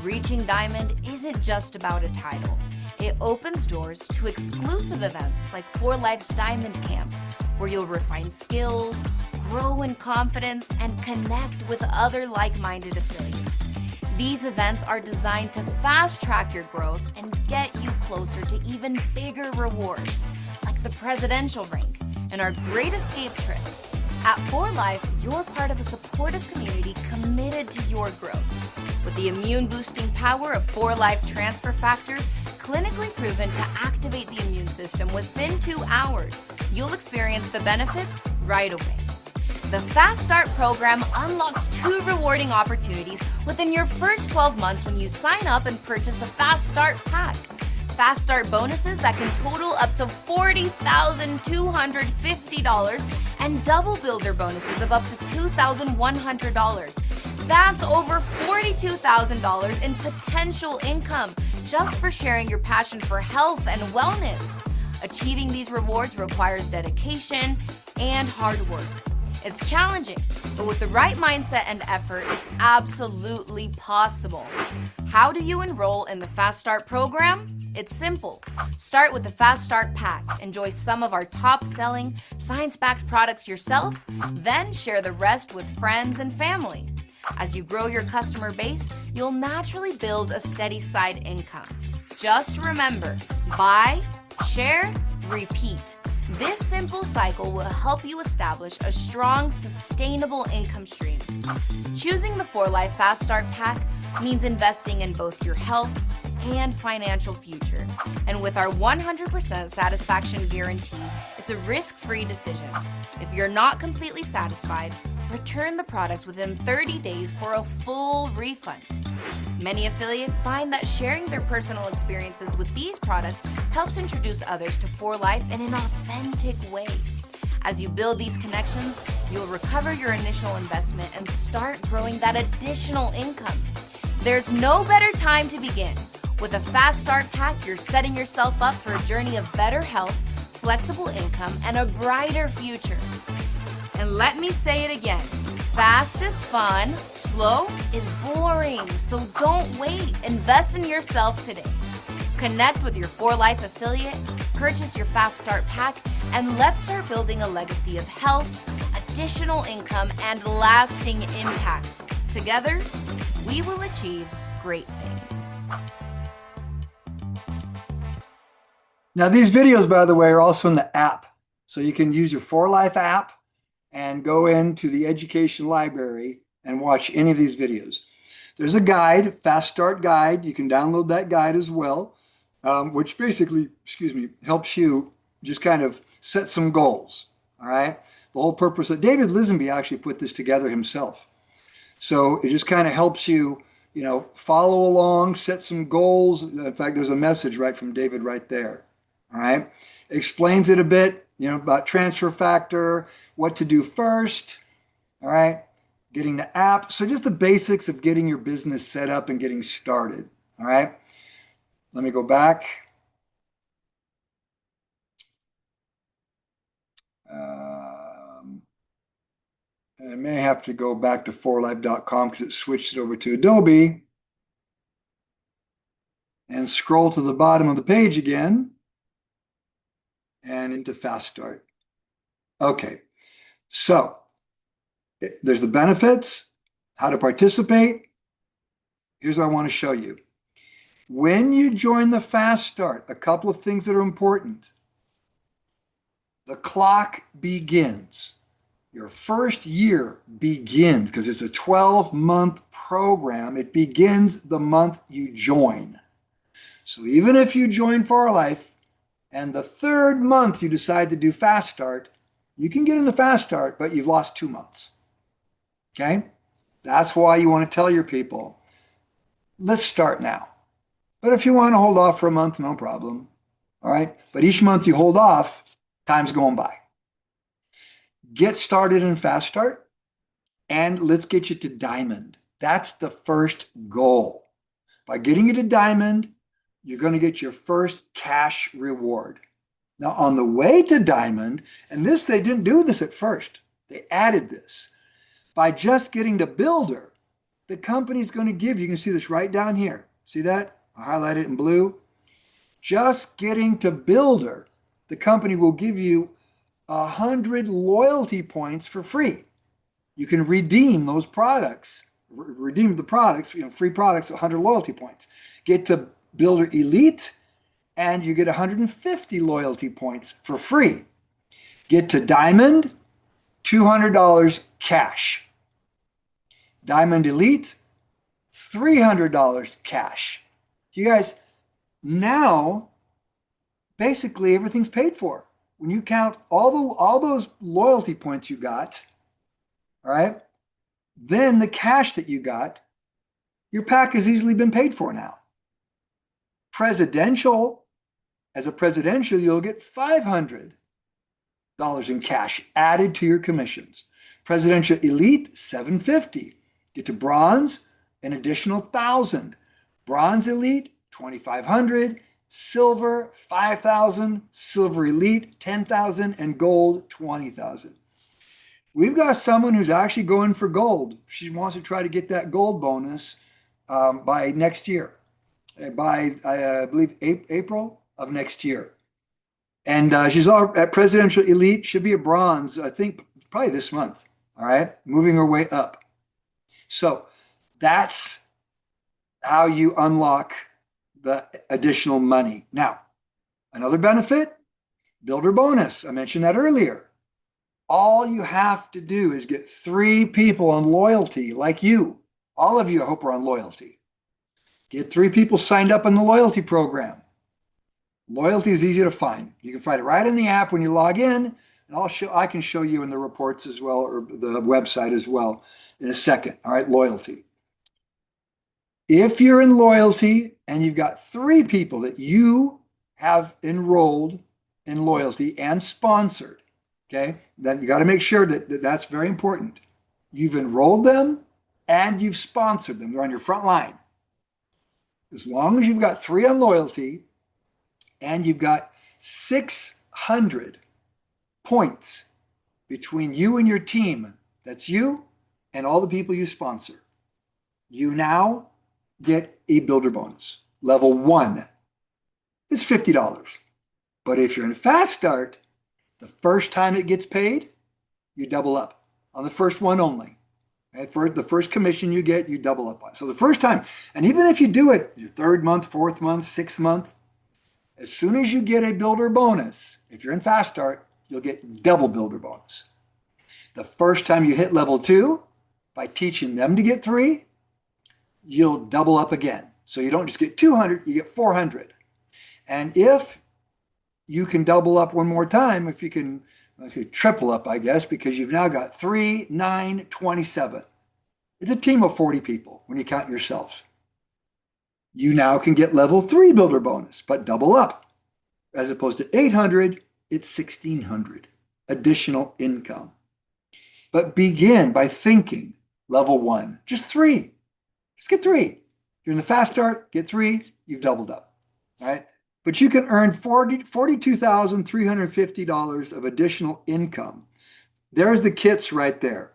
Reaching Diamond isn't just about a title. It opens doors to exclusive events like 4Life's Diamond Camp, where you'll refine skills, grow in confidence, and connect with other like-minded affiliates. These events are designed to fast-track your growth and get you closer to even bigger rewards, like the presidential rank and our Great Escape trips. At 4Life, you're part of a supportive community committed to your growth. With the immune-boosting power of 4Life Transfer Factor, clinically proven to activate the immune system within 2 hours, you'll experience the benefits right away. The Fast Start program unlocks 2 rewarding opportunities within your first 12 months when you sign up and purchase a Fast Start pack. Fast Start bonuses that can total up to $40,250 and double builder bonuses of up to $2,100. That's over $42,000 in potential income just for sharing your passion for health and wellness. Achieving these rewards requires dedication and hard work. It's challenging, but with the right mindset and effort, it's absolutely possible. How do you enroll in the Fast Start program? It's simple. Start with the Fast Start pack. Enjoy some of our top-selling, science-backed products yourself, then share the rest with friends and family. As you grow your customer base, you'll naturally build a steady side income. Just remember, buy, share, repeat. This simple cycle will help you establish a strong, sustainable income stream. Choosing the 4Life Fast Start pack means investing in both your health and financial future. And with our 100% satisfaction guarantee, it's a risk-free decision. If you're not completely satisfied, return the products within 30 days for a full refund. Many affiliates find that sharing their personal experiences with these products helps introduce others to 4Life in an authentic way. As you build these connections, you'll recover your initial investment and start growing that additional income. There's no better time to begin. With a Fast Start pack, you're setting yourself up for a journey of better health, flexible income, and a brighter future. And let me say it again. Fast is fun, slow is boring, so don't wait. Invest in yourself today. Connect with your For Life affiliate, purchase your Fast Start pack, and let's start building a legacy of health, additional income, and lasting impact. Together, we will achieve great things. Now, these videos, by the way, are also in the app. So you can use your For Life app and go into the education library and watch any of these videos. There's a guide, Fast Start Guide. You can download that guide as well, which basically, helps you just kind of set some goals, all right? The whole purpose of David Lisenby actually put this together himself. So it just kind of helps you, follow along, set some goals. In fact, there's a message right from David right there, all right? Explains it a bit, about transfer factor, what to do first, all right? Getting the app. So just the basics of getting your business set up and getting started, all right? Let me go back. I may have to go back to forlife.com because it switched it over to Adobe. And scroll to the bottom of the page again. And into Fast Start. Okay, so there's the benefits, how to participate. Here's what I want to show you. When you join the Fast Start, a couple of things that are important. The clock begins. Your first year begins because it's a 12-month program. It begins the month you join. So even if you join For Life and the third month you decide to do Fast Start, you can get in the Fast Start, but you've lost 2 months. Okay? That's why you want to tell your people, let's start now. But if you want to hold off for a month, no problem. All right? But each month you hold off, time's going by. Get started in Fast Start, and let's get you to Diamond. That's the first goal. By getting you to Diamond, you're going to get your first cash reward. Now, on the way to Diamond, and they didn't do this at first. They added this. By just getting to Builder, the company's going to give you can see this right down here. See that? I highlighted it in blue. Just getting to Builder, the company will give you 100 loyalty points for free. You can redeem those products, redeem the products, free products, 100 loyalty points. Get to Builder Elite, and you get 150 loyalty points for free. Get to Diamond, $200 cash. Diamond Elite, $300 cash. You guys, now, basically everything's paid for. When you count all those loyalty points you got, all right, then the cash that you got, your pack has easily been paid for now. Presidential, as a presidential, you'll get $500 in cash added to your commissions. Presidential Elite, $750. Get to Bronze, an additional $1,000. Bronze Elite, $2,500. Silver, $5,000. Silver Elite, $10,000. And Gold, $20,000. We've got someone who's actually going for gold. She wants to try to get that gold bonus by next year, by I believe April of next year. And she's all at Presidential Elite. Should be a bronze, I think, probably this month. All right, moving her way up. So that's how you unlock the additional money. Now, another benefit, Builder bonus. I mentioned that earlier. All you have to do is get 3 people on loyalty, like you. All of you, I hope, are on loyalty. Get 3 people signed up in the loyalty program. Loyalty is easy to find. You can find it right in the app when you log in, and I can show you in the reports as well, or the website as well in a second. All right, loyalty. If you're in loyalty and you've got 3 people that you have enrolled in loyalty and sponsored, okay, then you got to make sure that that's very important. You've enrolled them and you've sponsored them. They're on your front line. As long as you've got 3 on loyalty and you've got 600 points between you and your team, that's you and all the people you sponsor, you now get a Builder bonus, level 1. it's $50. But if you're in Fast Start, the first time it gets paid, you double up on the first one only. Right? For the first commission you get, you double up on. So the first time, and even if you do it your third month, fourth month, sixth month, as soon as you get a builder bonus, if you're in Fast Start, you'll get double builder bonus. The first time you hit level 2, by teaching them to get 3, you'll double up again. So you don't just get 200, you get 400. And if you can double up one more time, if you can, let's say triple up, I guess, because you've now got 3, 9, 27. It's a team of 40 people when you count yourself. You now can get level 3 builder bonus, but double up. As opposed to 800, it's 1,600 additional income. But begin by thinking level 1, just 3. Just get 3. You're in the Fast Start, get 3, you've doubled up, right? But you can earn $42,350 of additional income. There's the kits right there,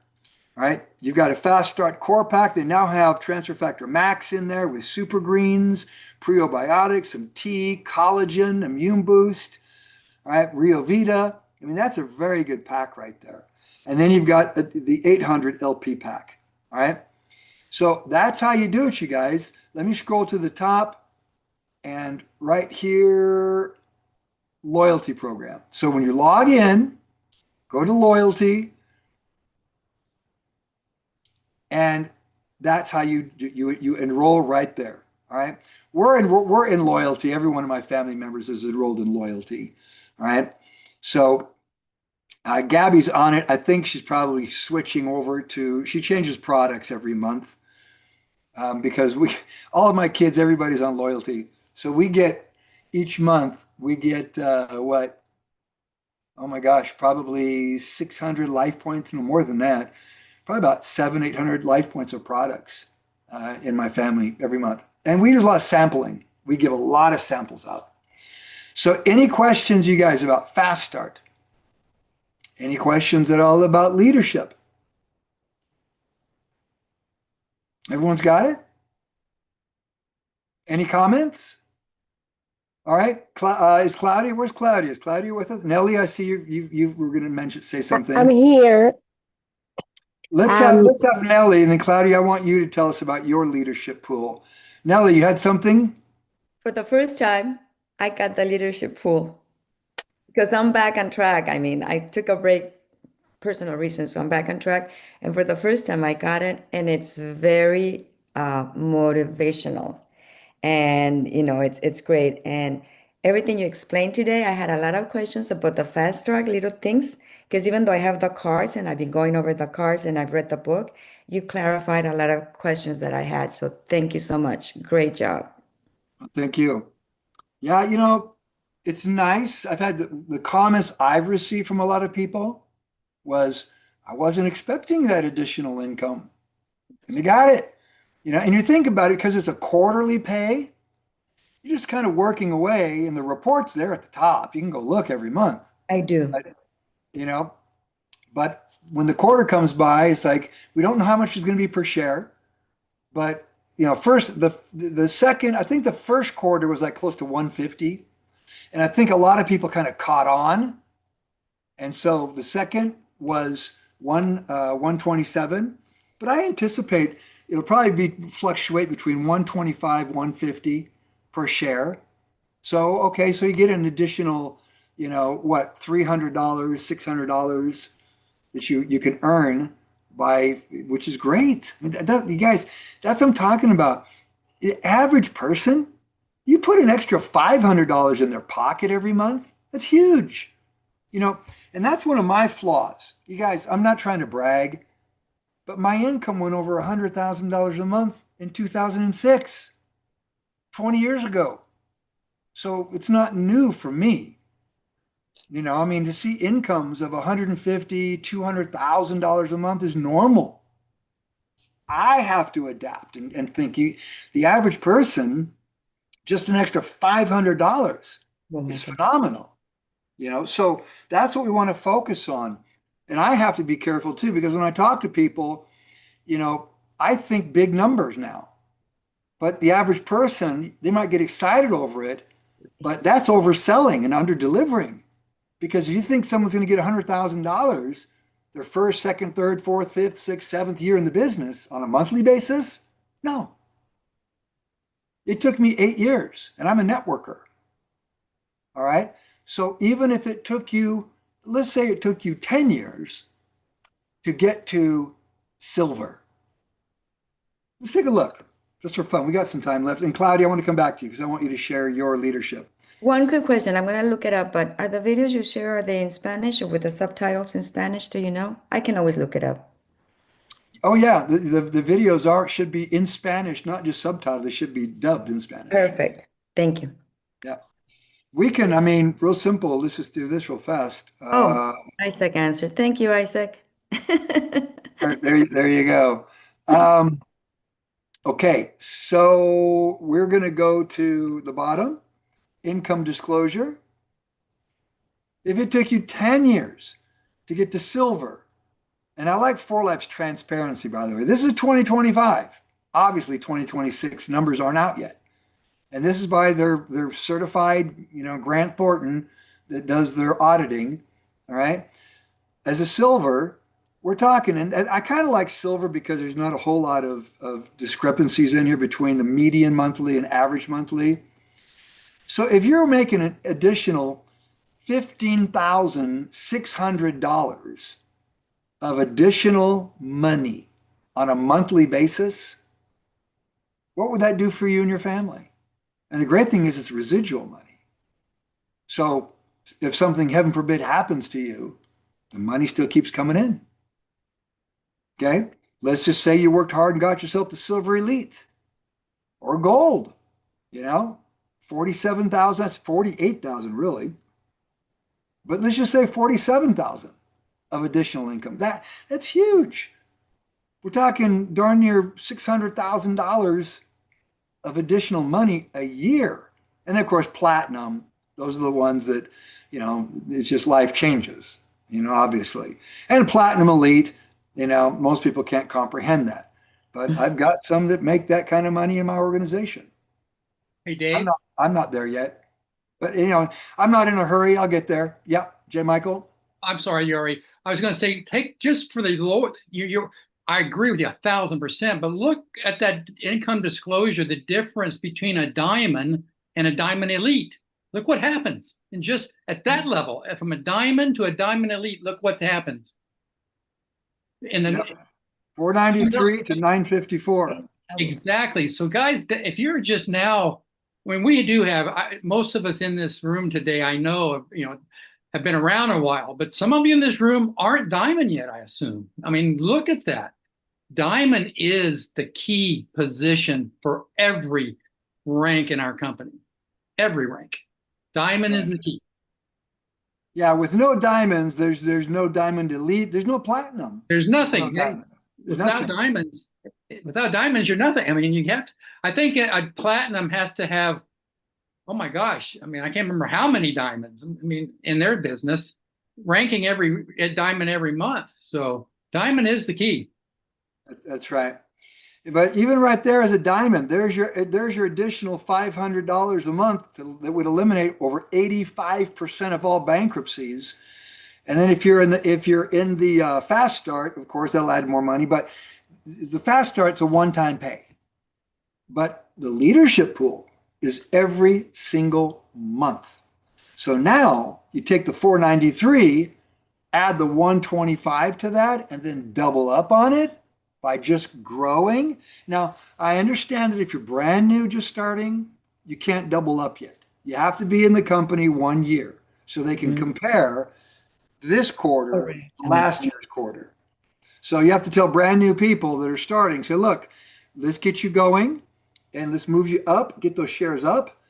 right? You've got a Fast Start core pack. They now have Transfer Factor Max in there with super greens, prebiotics, some tea, collagen, immune boost, right? Rio Vita. I mean, that's a very good pack right there. And then you've got the 800 LP pack, all right? So that's how you do it, you guys. Let me scroll to the top. And right here, loyalty program. So when you log in, go to loyalty, and that's how you enroll right there. All right, we're in loyalty. Every one of my family members is enrolled in loyalty. All right, so Gabby's on it. I think she's probably switching over to. She changes products every month because all of my kids, everybody's on loyalty. So we get, each month, we get what? Oh my gosh, probably 600 life points, no more than that. Probably about 700, 800 life points of products in my family every month. And we do a lot of sampling. We give a lot of samples out. So any questions, you guys, about Fast Start? Any questions at all about leadership? Everyone's got it? Any comments? All right, is Claudia? Where's Claudia? Is Claudia with us? Nellie, I see you were going to say something. I'm here. Let's have Nellie, and then Claudia, I want you to tell us about your leadership pool. Nellie, you had something? For the first time, I got the leadership pool because I'm back on track. I mean, I took a break, personal reasons, so I'm back on track. And for the first time, I got it, and it's very motivational. And it's great. And everything you explained today, I had a lot of questions about the Fast Track little things, because even though I have the cards and I've been going over the cards and I've read the book, you clarified a lot of questions that I had. So thank you so much. Great job. Thank you. Yeah, it's nice. I've had the comments I've received from a lot of people was, I wasn't expecting that additional income. And they got it. And you think about it, because it's a quarterly pay, you're just kind of working away, and the report's there at the top. You can go look every month. I do. But when the quarter comes by, it's like, we don't know how much is going to be per share. But, first, the second, I think the first quarter was like close to 150. And I think a lot of people kind of caught on. And so the second was 127. But I anticipate it'll probably fluctuate between 125, 150 per share. So, okay, so you get an additional, $300, $600 that you can earn which is great. I mean, you guys, that's what I'm talking about. The average person, you put an extra $500 in their pocket every month. That's huge, and that's one of my flaws. You guys, I'm not trying to brag, but my income went over $100,000 a month in 2006, 20 years ago. So it's not new for me. To see incomes of $150,000, $200,000 a month is normal. I have to adapt and think the average person, just an extra $500 is phenomenal. So that's what we want to focus on. And I have to be careful too, because when I talk to people, I think big numbers now. But the average person, they might get excited over it, But that's overselling and under delivering. Because if you think someone's going to get $100,000 their first, second, third, fourth, fifth, sixth, seventh year in the business on a monthly basis, no. It took me 8 years, and I'm a networker. All right. So even if it took you, let's say it took you 10 years to get to silver. Let's take a look just for fun. We got some time left. And Claudia, I want to come back to you because I want you to share your leadership. One quick question. I'm going to look it up, but are the videos you share, are they in Spanish or with the subtitles in Spanish? Do you know? I can always look it up. Oh yeah, the videos should be in Spanish, not just subtitled. They should be dubbed in Spanish. Perfect. Thank you. Yeah. We can, I mean, real simple. Let's just do this real fast. Isaac answered. Thank you, Isaac. There you go. Okay, so we're going to go to the bottom, income disclosure. If it took you 10 years to get to silver, and I like 4Life's transparency, by the way. This is 2025. Obviously, 2026 numbers aren't out yet. And this is by their certified, Grant Thornton that does their auditing. All right. As a silver, we're talking, and I kind of like silver because there's not a whole lot of discrepancies in here between the median monthly and average monthly. So if you're making an additional $15,600 of additional money on a monthly basis, what would that do for you and your family? And the great thing is it's residual money. So if something, heaven forbid, happens to you, the money still keeps coming in. Okay? Let's just say you worked hard and got yourself the silver elite or gold, 47,000, that's 48,000 really. But let's just say 47,000 of additional income. That's huge. We're talking darn near $600,000 of additional money a year. And of course, platinum, those are the ones that, it's just life changes, obviously. And platinum elite, most people can't comprehend that. But I've got some that make that kind of money in my organization. Hey, Dave. I'm not there yet. But, I'm not in a hurry. I'll get there. Yep. J. Michael? I'm sorry, Yuri. I was going to say, take just for the low, I agree with you 1,000%, but look at that income disclosure, the difference between a diamond and a diamond elite. Look what happens. And just at that level, from a diamond to a diamond elite, look what happens. And then 493 to 954. Exactly. So guys, if you're just now, when we do have, most of us in this room today, I know, have been around a while, but some of you in this room aren't diamond yet, I assume. I mean, look at that. Diamond is the key position for every rank in our company. Every rank. Diamond is the key. Yeah, with no diamonds, there's no diamond elite, there's no platinum. There's nothing. Without diamonds, you're nothing. I mean, I think a platinum has to have, oh my gosh, I mean, I can't remember how many diamonds, in their business, ranking a diamond every month. So diamond is the key. That's right. But even right there as a diamond, there's your additional $500 a month that would eliminate over 85% of all bankruptcies. And then if you're in the fast start, of course, that'll add more money. But the fast start's a one-time pay. But the leadership pool is every single month. So now you take the 493, add the 125 to that, and then double up on it by just growing. Now, I understand that if you're brand new, just starting, you can't double up yet. You have to be in the company 1 year so they can compare this quarter to last year's quarter. So you have to tell brand new people that are starting, say, look, let's get you going and let's move you up, get those shares up.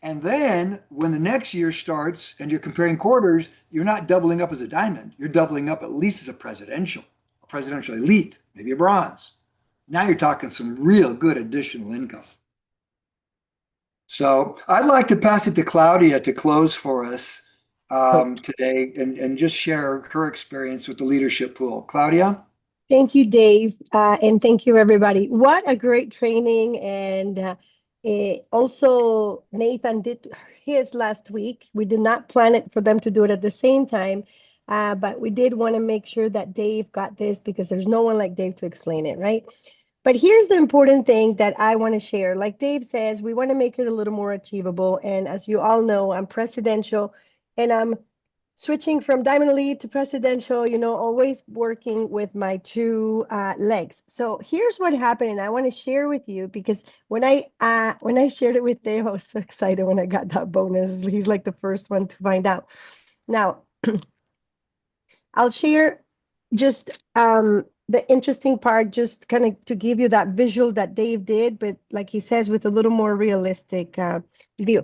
And then when the next year starts and you're comparing quarters, you're not doubling up as a diamond. You're doubling up at least as a presidential elite, maybe a bronze. Now you're talking some real good additional income. So I'd like to pass it to Claudia to close for us today and just share her experience with the leadership pool. Claudia? Thank you, Dave, and thank you, everybody. What a great training. And also, Nathan did his last week. We did not plan it for them to do it at the same time, but we did want to make sure that Dave got this because there's no one like Dave to explain it, right? But here's the important thing that I want to share. Like Dave says, we want to make it a little more achievable. And as you all know, I'm presidential and I'm switching from Diamond Elite to presidential, always working with my two legs. So here's what happened, and I want to share with you because when I shared it with Dave, I was so excited when I got that bonus. He's like the first one to find out. Now, I'll share just the interesting part, just kind of to give you that visual that Dave did, but like he says, with a little more realistic view.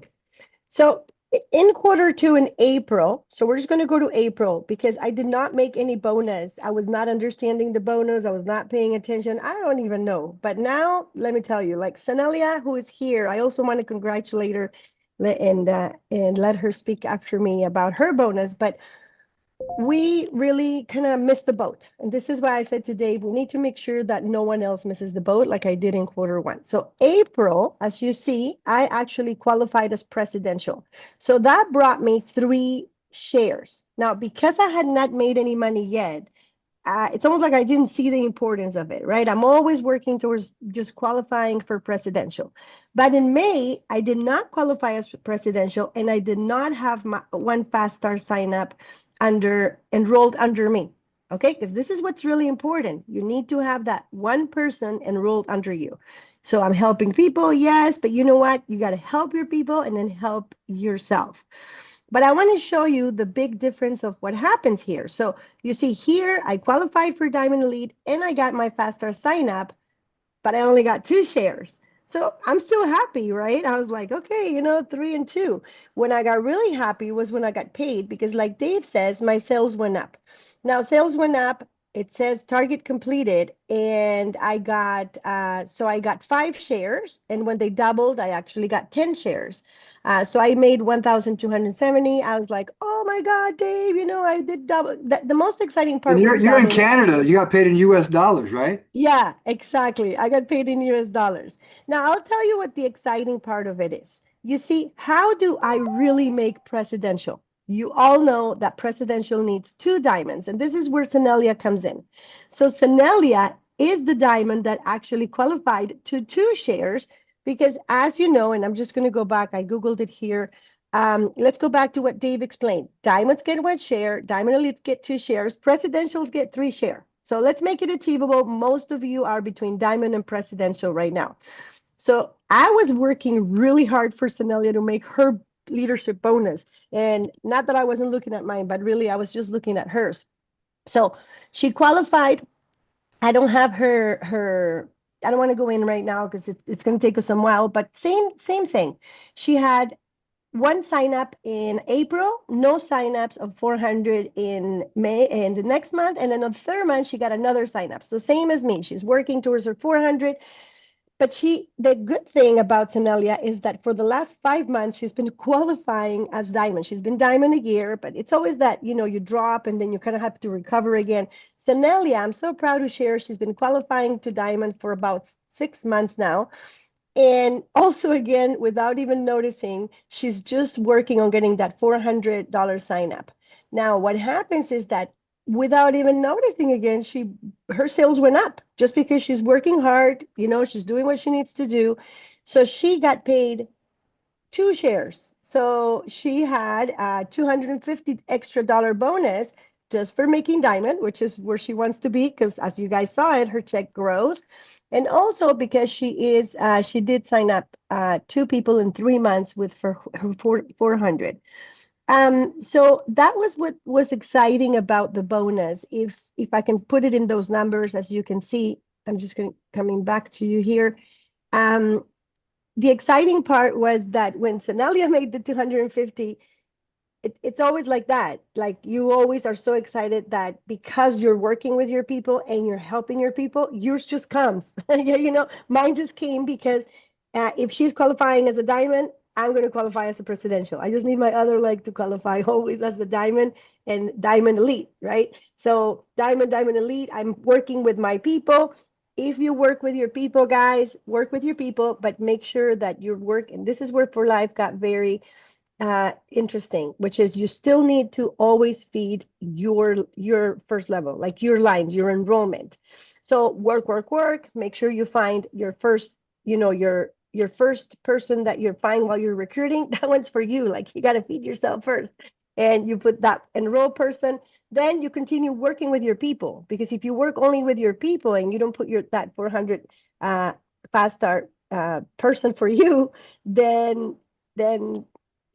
So in Q2 in April, so we're just going to go to April because I did not make any bonus. I was not understanding the bonus. I was not paying attention. I don't even know. But now, let me tell you, like Senelia, who is here, I also want to congratulate her and let her speak after me about her bonus. But we really kind of missed the boat. And this is why I said to Dave, we need to make sure that no one else misses the boat like I did in Q1. So April, as you see, I actually qualified as presidential. So that brought me 3 shares. Now, because I had not made any money yet, it's almost like I didn't see the importance of it, right? I'm always working towards just qualifying for presidential. But in May, I did not qualify as presidential, and I did not have my one Fast Start sign up enrolled under me. Okay, because this is what's really important. You need to have that one person enrolled under you. So I'm helping people, yes, but you know what? You got to help your people and then help yourself. But I want to show you the big difference of what happens here. So you see here, I qualified for Diamond Elite and I got my Fast Start sign up, but I only got 2 shares. So I'm still happy, right? I was like, okay, 3 and 2. When I got really happy was when I got paid because like Dave says, my sales went up. Now sales went up, it says target completed, and I got, so I got 5 shares, and when they doubled, I actually got 10 shares. So I made 1,270. I was like, oh my God, Dave, I did double. The most exciting part And was you're in doubling. Canada. You got paid in US dollars, right? Yeah, exactly. I got paid in US dollars. Now, I'll tell you what the exciting part of it is. You see, how do I really make presidential? You all know that presidential needs 2 diamonds, and this is where Senelia comes in. So Senelia is the diamond that actually qualified to 2 shares because as you know, and I'm just going to go back, I Googled it here. Let's go back to what Dave explained. Diamonds get 1 share, Diamond Elites get 2 shares, presidentials get 3 shares. So let's make it achievable. Most of you are between diamond and presidential right now. So I was working really hard for Senelia to make her leadership bonus. And not that I wasn't looking at mine, but really I was just looking at hers. So she qualified. I don't have her I don't want to go in right now because it's going to take us some while, but same thing. She had 1 sign up in April, no signups of 400 in May and the next month. And then the 3rd month, she got another sign up. So same as me, she's working towards her 400. But the good thing about Senelia is that for the last 5 months, she's been qualifying as diamond. She's been diamond a year, but it's always that, you drop and then you kind of have to recover again. Senelia, I'm so proud to share, she's been qualifying to diamond for about 6 months now. And also, again, without even noticing, she's just working on getting that $400 sign up. Now, what happens is that without even noticing, again, her sales went up just because she's working hard, she's doing what she needs to do. So she got paid 2 shares. So she had a $250 extra bonus just for making diamond, which is where she wants to be, because as you guys saw it, her check grows. And also because she did sign up 2 people in 3 months with for her 400. So that was what was exciting about the bonus. If I can put it in those numbers, as you can see, I'm just coming back to you here. The exciting part was that when Senelia made the 250, it's always like that. Like you always are so excited that because you're working with your people and you're helping your people, yours just comes. Mine just came because if she's qualifying as a diamond, I'm going to qualify as a presidential. I just need my other leg to qualify always as a diamond and diamond elite, right? So diamond elite, I'm working with my people. If you work with your people, guys, work with your people, but make sure that your work, and this is where For Life got very interesting, which is you still need to always feed your first level, like your lines, your enrollment. So work, work, work. Make sure you find your first, your first person that you're finding while you're recruiting. That one's for you. Like you got to feed yourself first, and you put that enroll person. Then you continue working with your people, because if you work only with your people and you don't put that 400 fast start person for you, then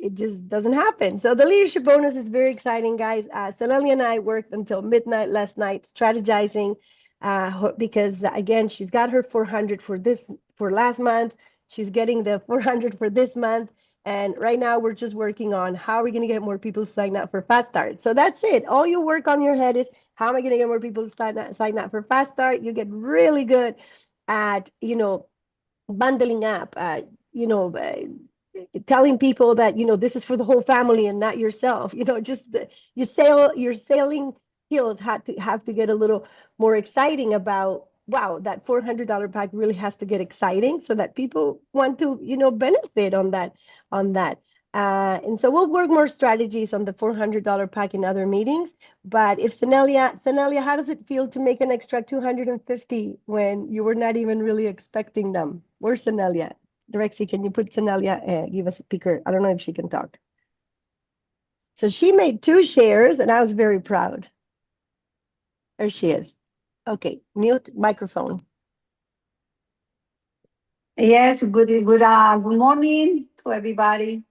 it just doesn't happen. So the leadership bonus is very exciting, guys. Sonelia and I worked until midnight last night strategizing, because again, she's got her 400 for last month. She's getting the 400 for this month. And right now we're just working on how are we going to get more people to sign up for Fast Start. So that's it. All you work on your head is how am I going to get more people to sign up for Fast Start? You get really good at, bundling up, telling people that this is for the whole family and not yourself. Your sailing skills have to get a little more exciting about, wow, that $400 pack really has to get exciting so that people want to benefit on that. And so we'll work more strategies on the $400 pack in other meetings. But if Sonelia, how does it feel to make an extra 250 when you were not even really expecting them? Where's Sonelia? Rexy, can you put Sonelia, give a speaker? I don't know if she can talk. So she made 2 shares, and I was very proud. There she is. Okay, mute microphone. Yes, good morning to everybody.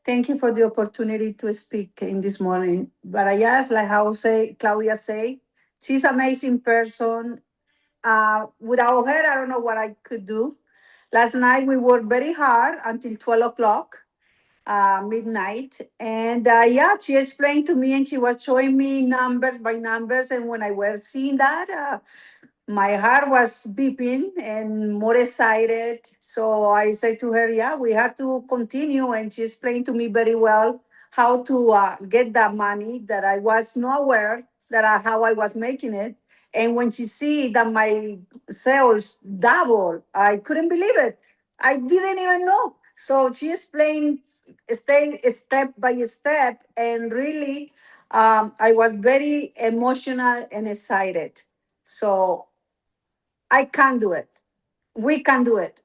Thank you for the opportunity to speak in this morning. But I just like how Claudia say, she's an amazing person. Without her, I don't know what I could do. Last night we worked very hard until 12 o'clock, midnight. And yeah, she explained to me and she was showing me numbers by numbers. And when I was seeing that, my heart was beeping and more excited. So I said to her, yeah, we have to continue. And she explained to me very well how to get that money that I was not aware how I was making it. And when she see that my sales double, I couldn't believe it. I didn't even know. So she explained step by step, and really, I was very emotional and excited. So I can do it. We can do it.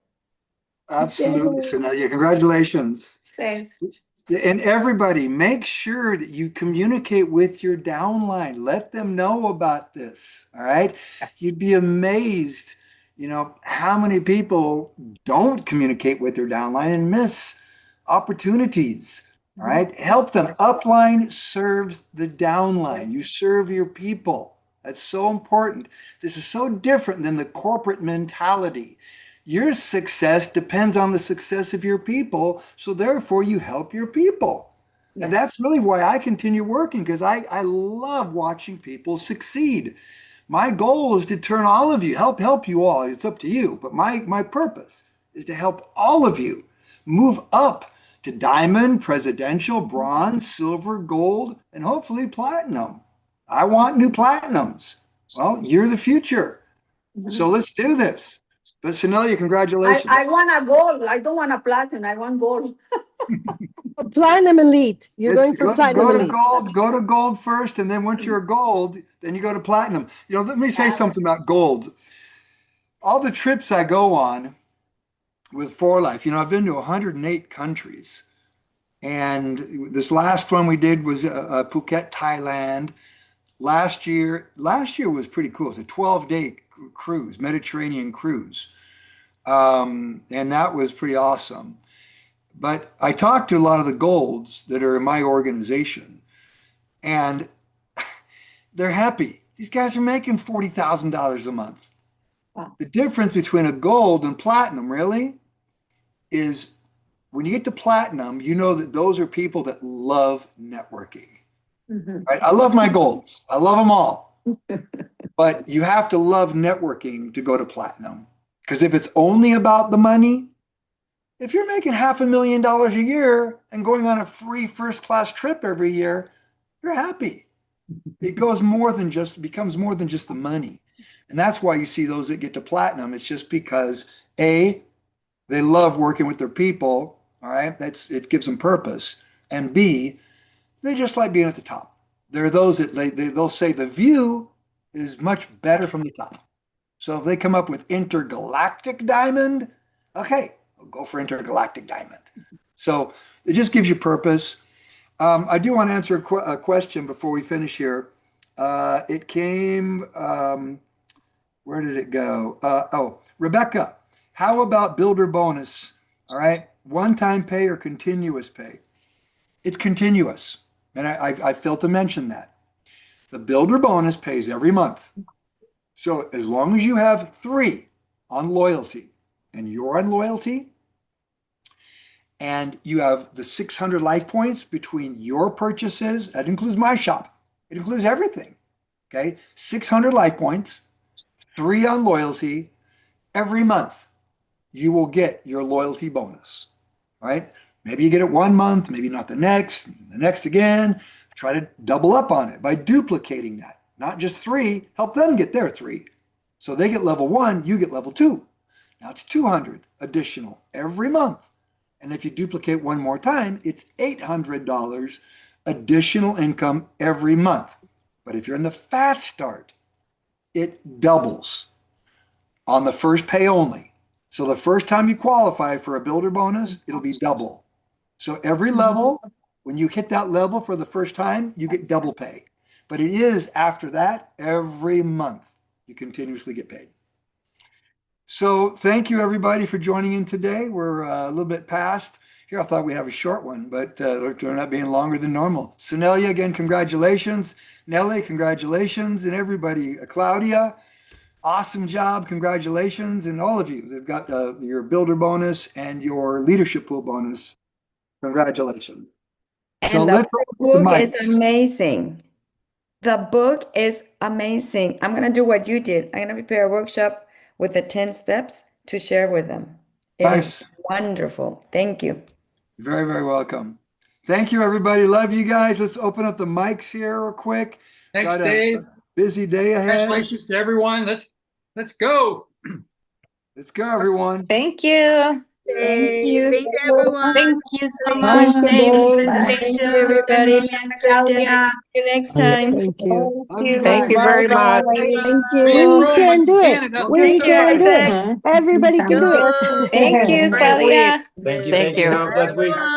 Absolutely, Sonelia. Congratulations. Thanks. And everybody, make sure that you communicate with your downline. Let them know about this. All right. You'd be amazed, how many people don't communicate with their downline and miss opportunities. All right. Help them. Upline serves the downline. You serve your people. That's so important. This is so different than the corporate mentality. Your success depends on the success of your people. So therefore you help your people. Yes. And that's really why I continue working, because I love watching people succeed. My goal is to turn all of you, help you all. It's up to you. But my purpose is to help all of you move up to diamond, presidential, bronze, silver, gold, and hopefully platinum. I want new platinums. Well, you're the future. So let's do this. But Sonelia, congratulations. I want a gold. I don't want a platinum. I want gold. Platinum elite. You're going for platinum elite. Go to gold first, and then once you're a gold, then you go to platinum. Let me say something about gold. All the trips I go on with 4Life, I've been to 108 countries. And this last one we did was Phuket, Thailand. Last year was pretty cool. It's a 12-day cruise, Mediterranean cruise. And that was pretty awesome. But I talked to a lot of the golds that are in my organization, and they're happy. These guys are making $40,000 a month. Wow. The difference between a gold and platinum really is when you get to platinum, you know that those are people that love networking. Mm-hmm. Right? I love my golds. I love them all. But you have to love networking to go to platinum. Because if it's only about the money, if you're making $500,000 a year and going on a free first-class trip every year, you're happy. It becomes more than just the money. And that's why you see those that get to platinum. It's just because A, they love working with their people. All right. It gives them purpose. and B, they just like being at the top. There are those that they'll say the view is much better from the top. So if they come up with intergalactic diamond, okay, we'll go for intergalactic diamond. So it just gives you purpose. I do want to answer a question before we finish here. It came, where did it go? Rebecca, how about builder bonus? All right, one-time pay or continuous pay? It's continuous. And I failed to mention that. The builder bonus pays every month. So as long as you have 3 on loyalty and you're on loyalty, and you have the 600 life points between your purchases, that includes my shop. It includes everything. Okay, 600 life points, 3 on loyalty, every month you will get your loyalty bonus. All right, maybe you get it 1 month, maybe not the next again. Try to double up on it by duplicating that. Not just 3, help them get their 3. So they get level 1, you get level 2. Now it's 200 additional every month. And if you duplicate 1 more time, it's $800 additional income every month. But if you're in the fast start, it doubles on the first pay only. So the first time you qualify for a builder bonus, it'll be double. So every level, when you hit that level for the first time, you get double pay. But it is after that, every month, you continuously get paid. So thank you everybody for joining in today. We're a little bit past here. I thought we'd have a short one, but they're not being longer than normal. Sonelia, again, congratulations. Nelly, congratulations. And everybody, Claudia, awesome job. Congratulations. And all of you, they've got your builder bonus and your leadership pool bonus. Congratulations. So And the let's open the book is mics. amazing. The book is amazing. I'm going to do what you did. I'm going to prepare a workshop with the 10 steps to share with them. It Nice. is wonderful. Thank you. Very, very welcome. Thank you, everybody. Love you guys. Let's open up the mics here real quick. Thanks, Got a Dave. busy day ahead. Congratulations to everyone. Let's go. Let's go, everyone. Thank you. Thank you. Thank you, everyone. Thank you so Bye. much, Dave, for the Bye. Thank you, presentation. everybody. Sonia, Claudia. See you next time. Thank you. Love you Thank you guys. very much. Thank Free you. We enrollment can in do it. Canada. We Thank you, can do it. Isaac. Everybody can do Go. it. Thank you, Great Claudia. week. Thank you. Bye, everyone.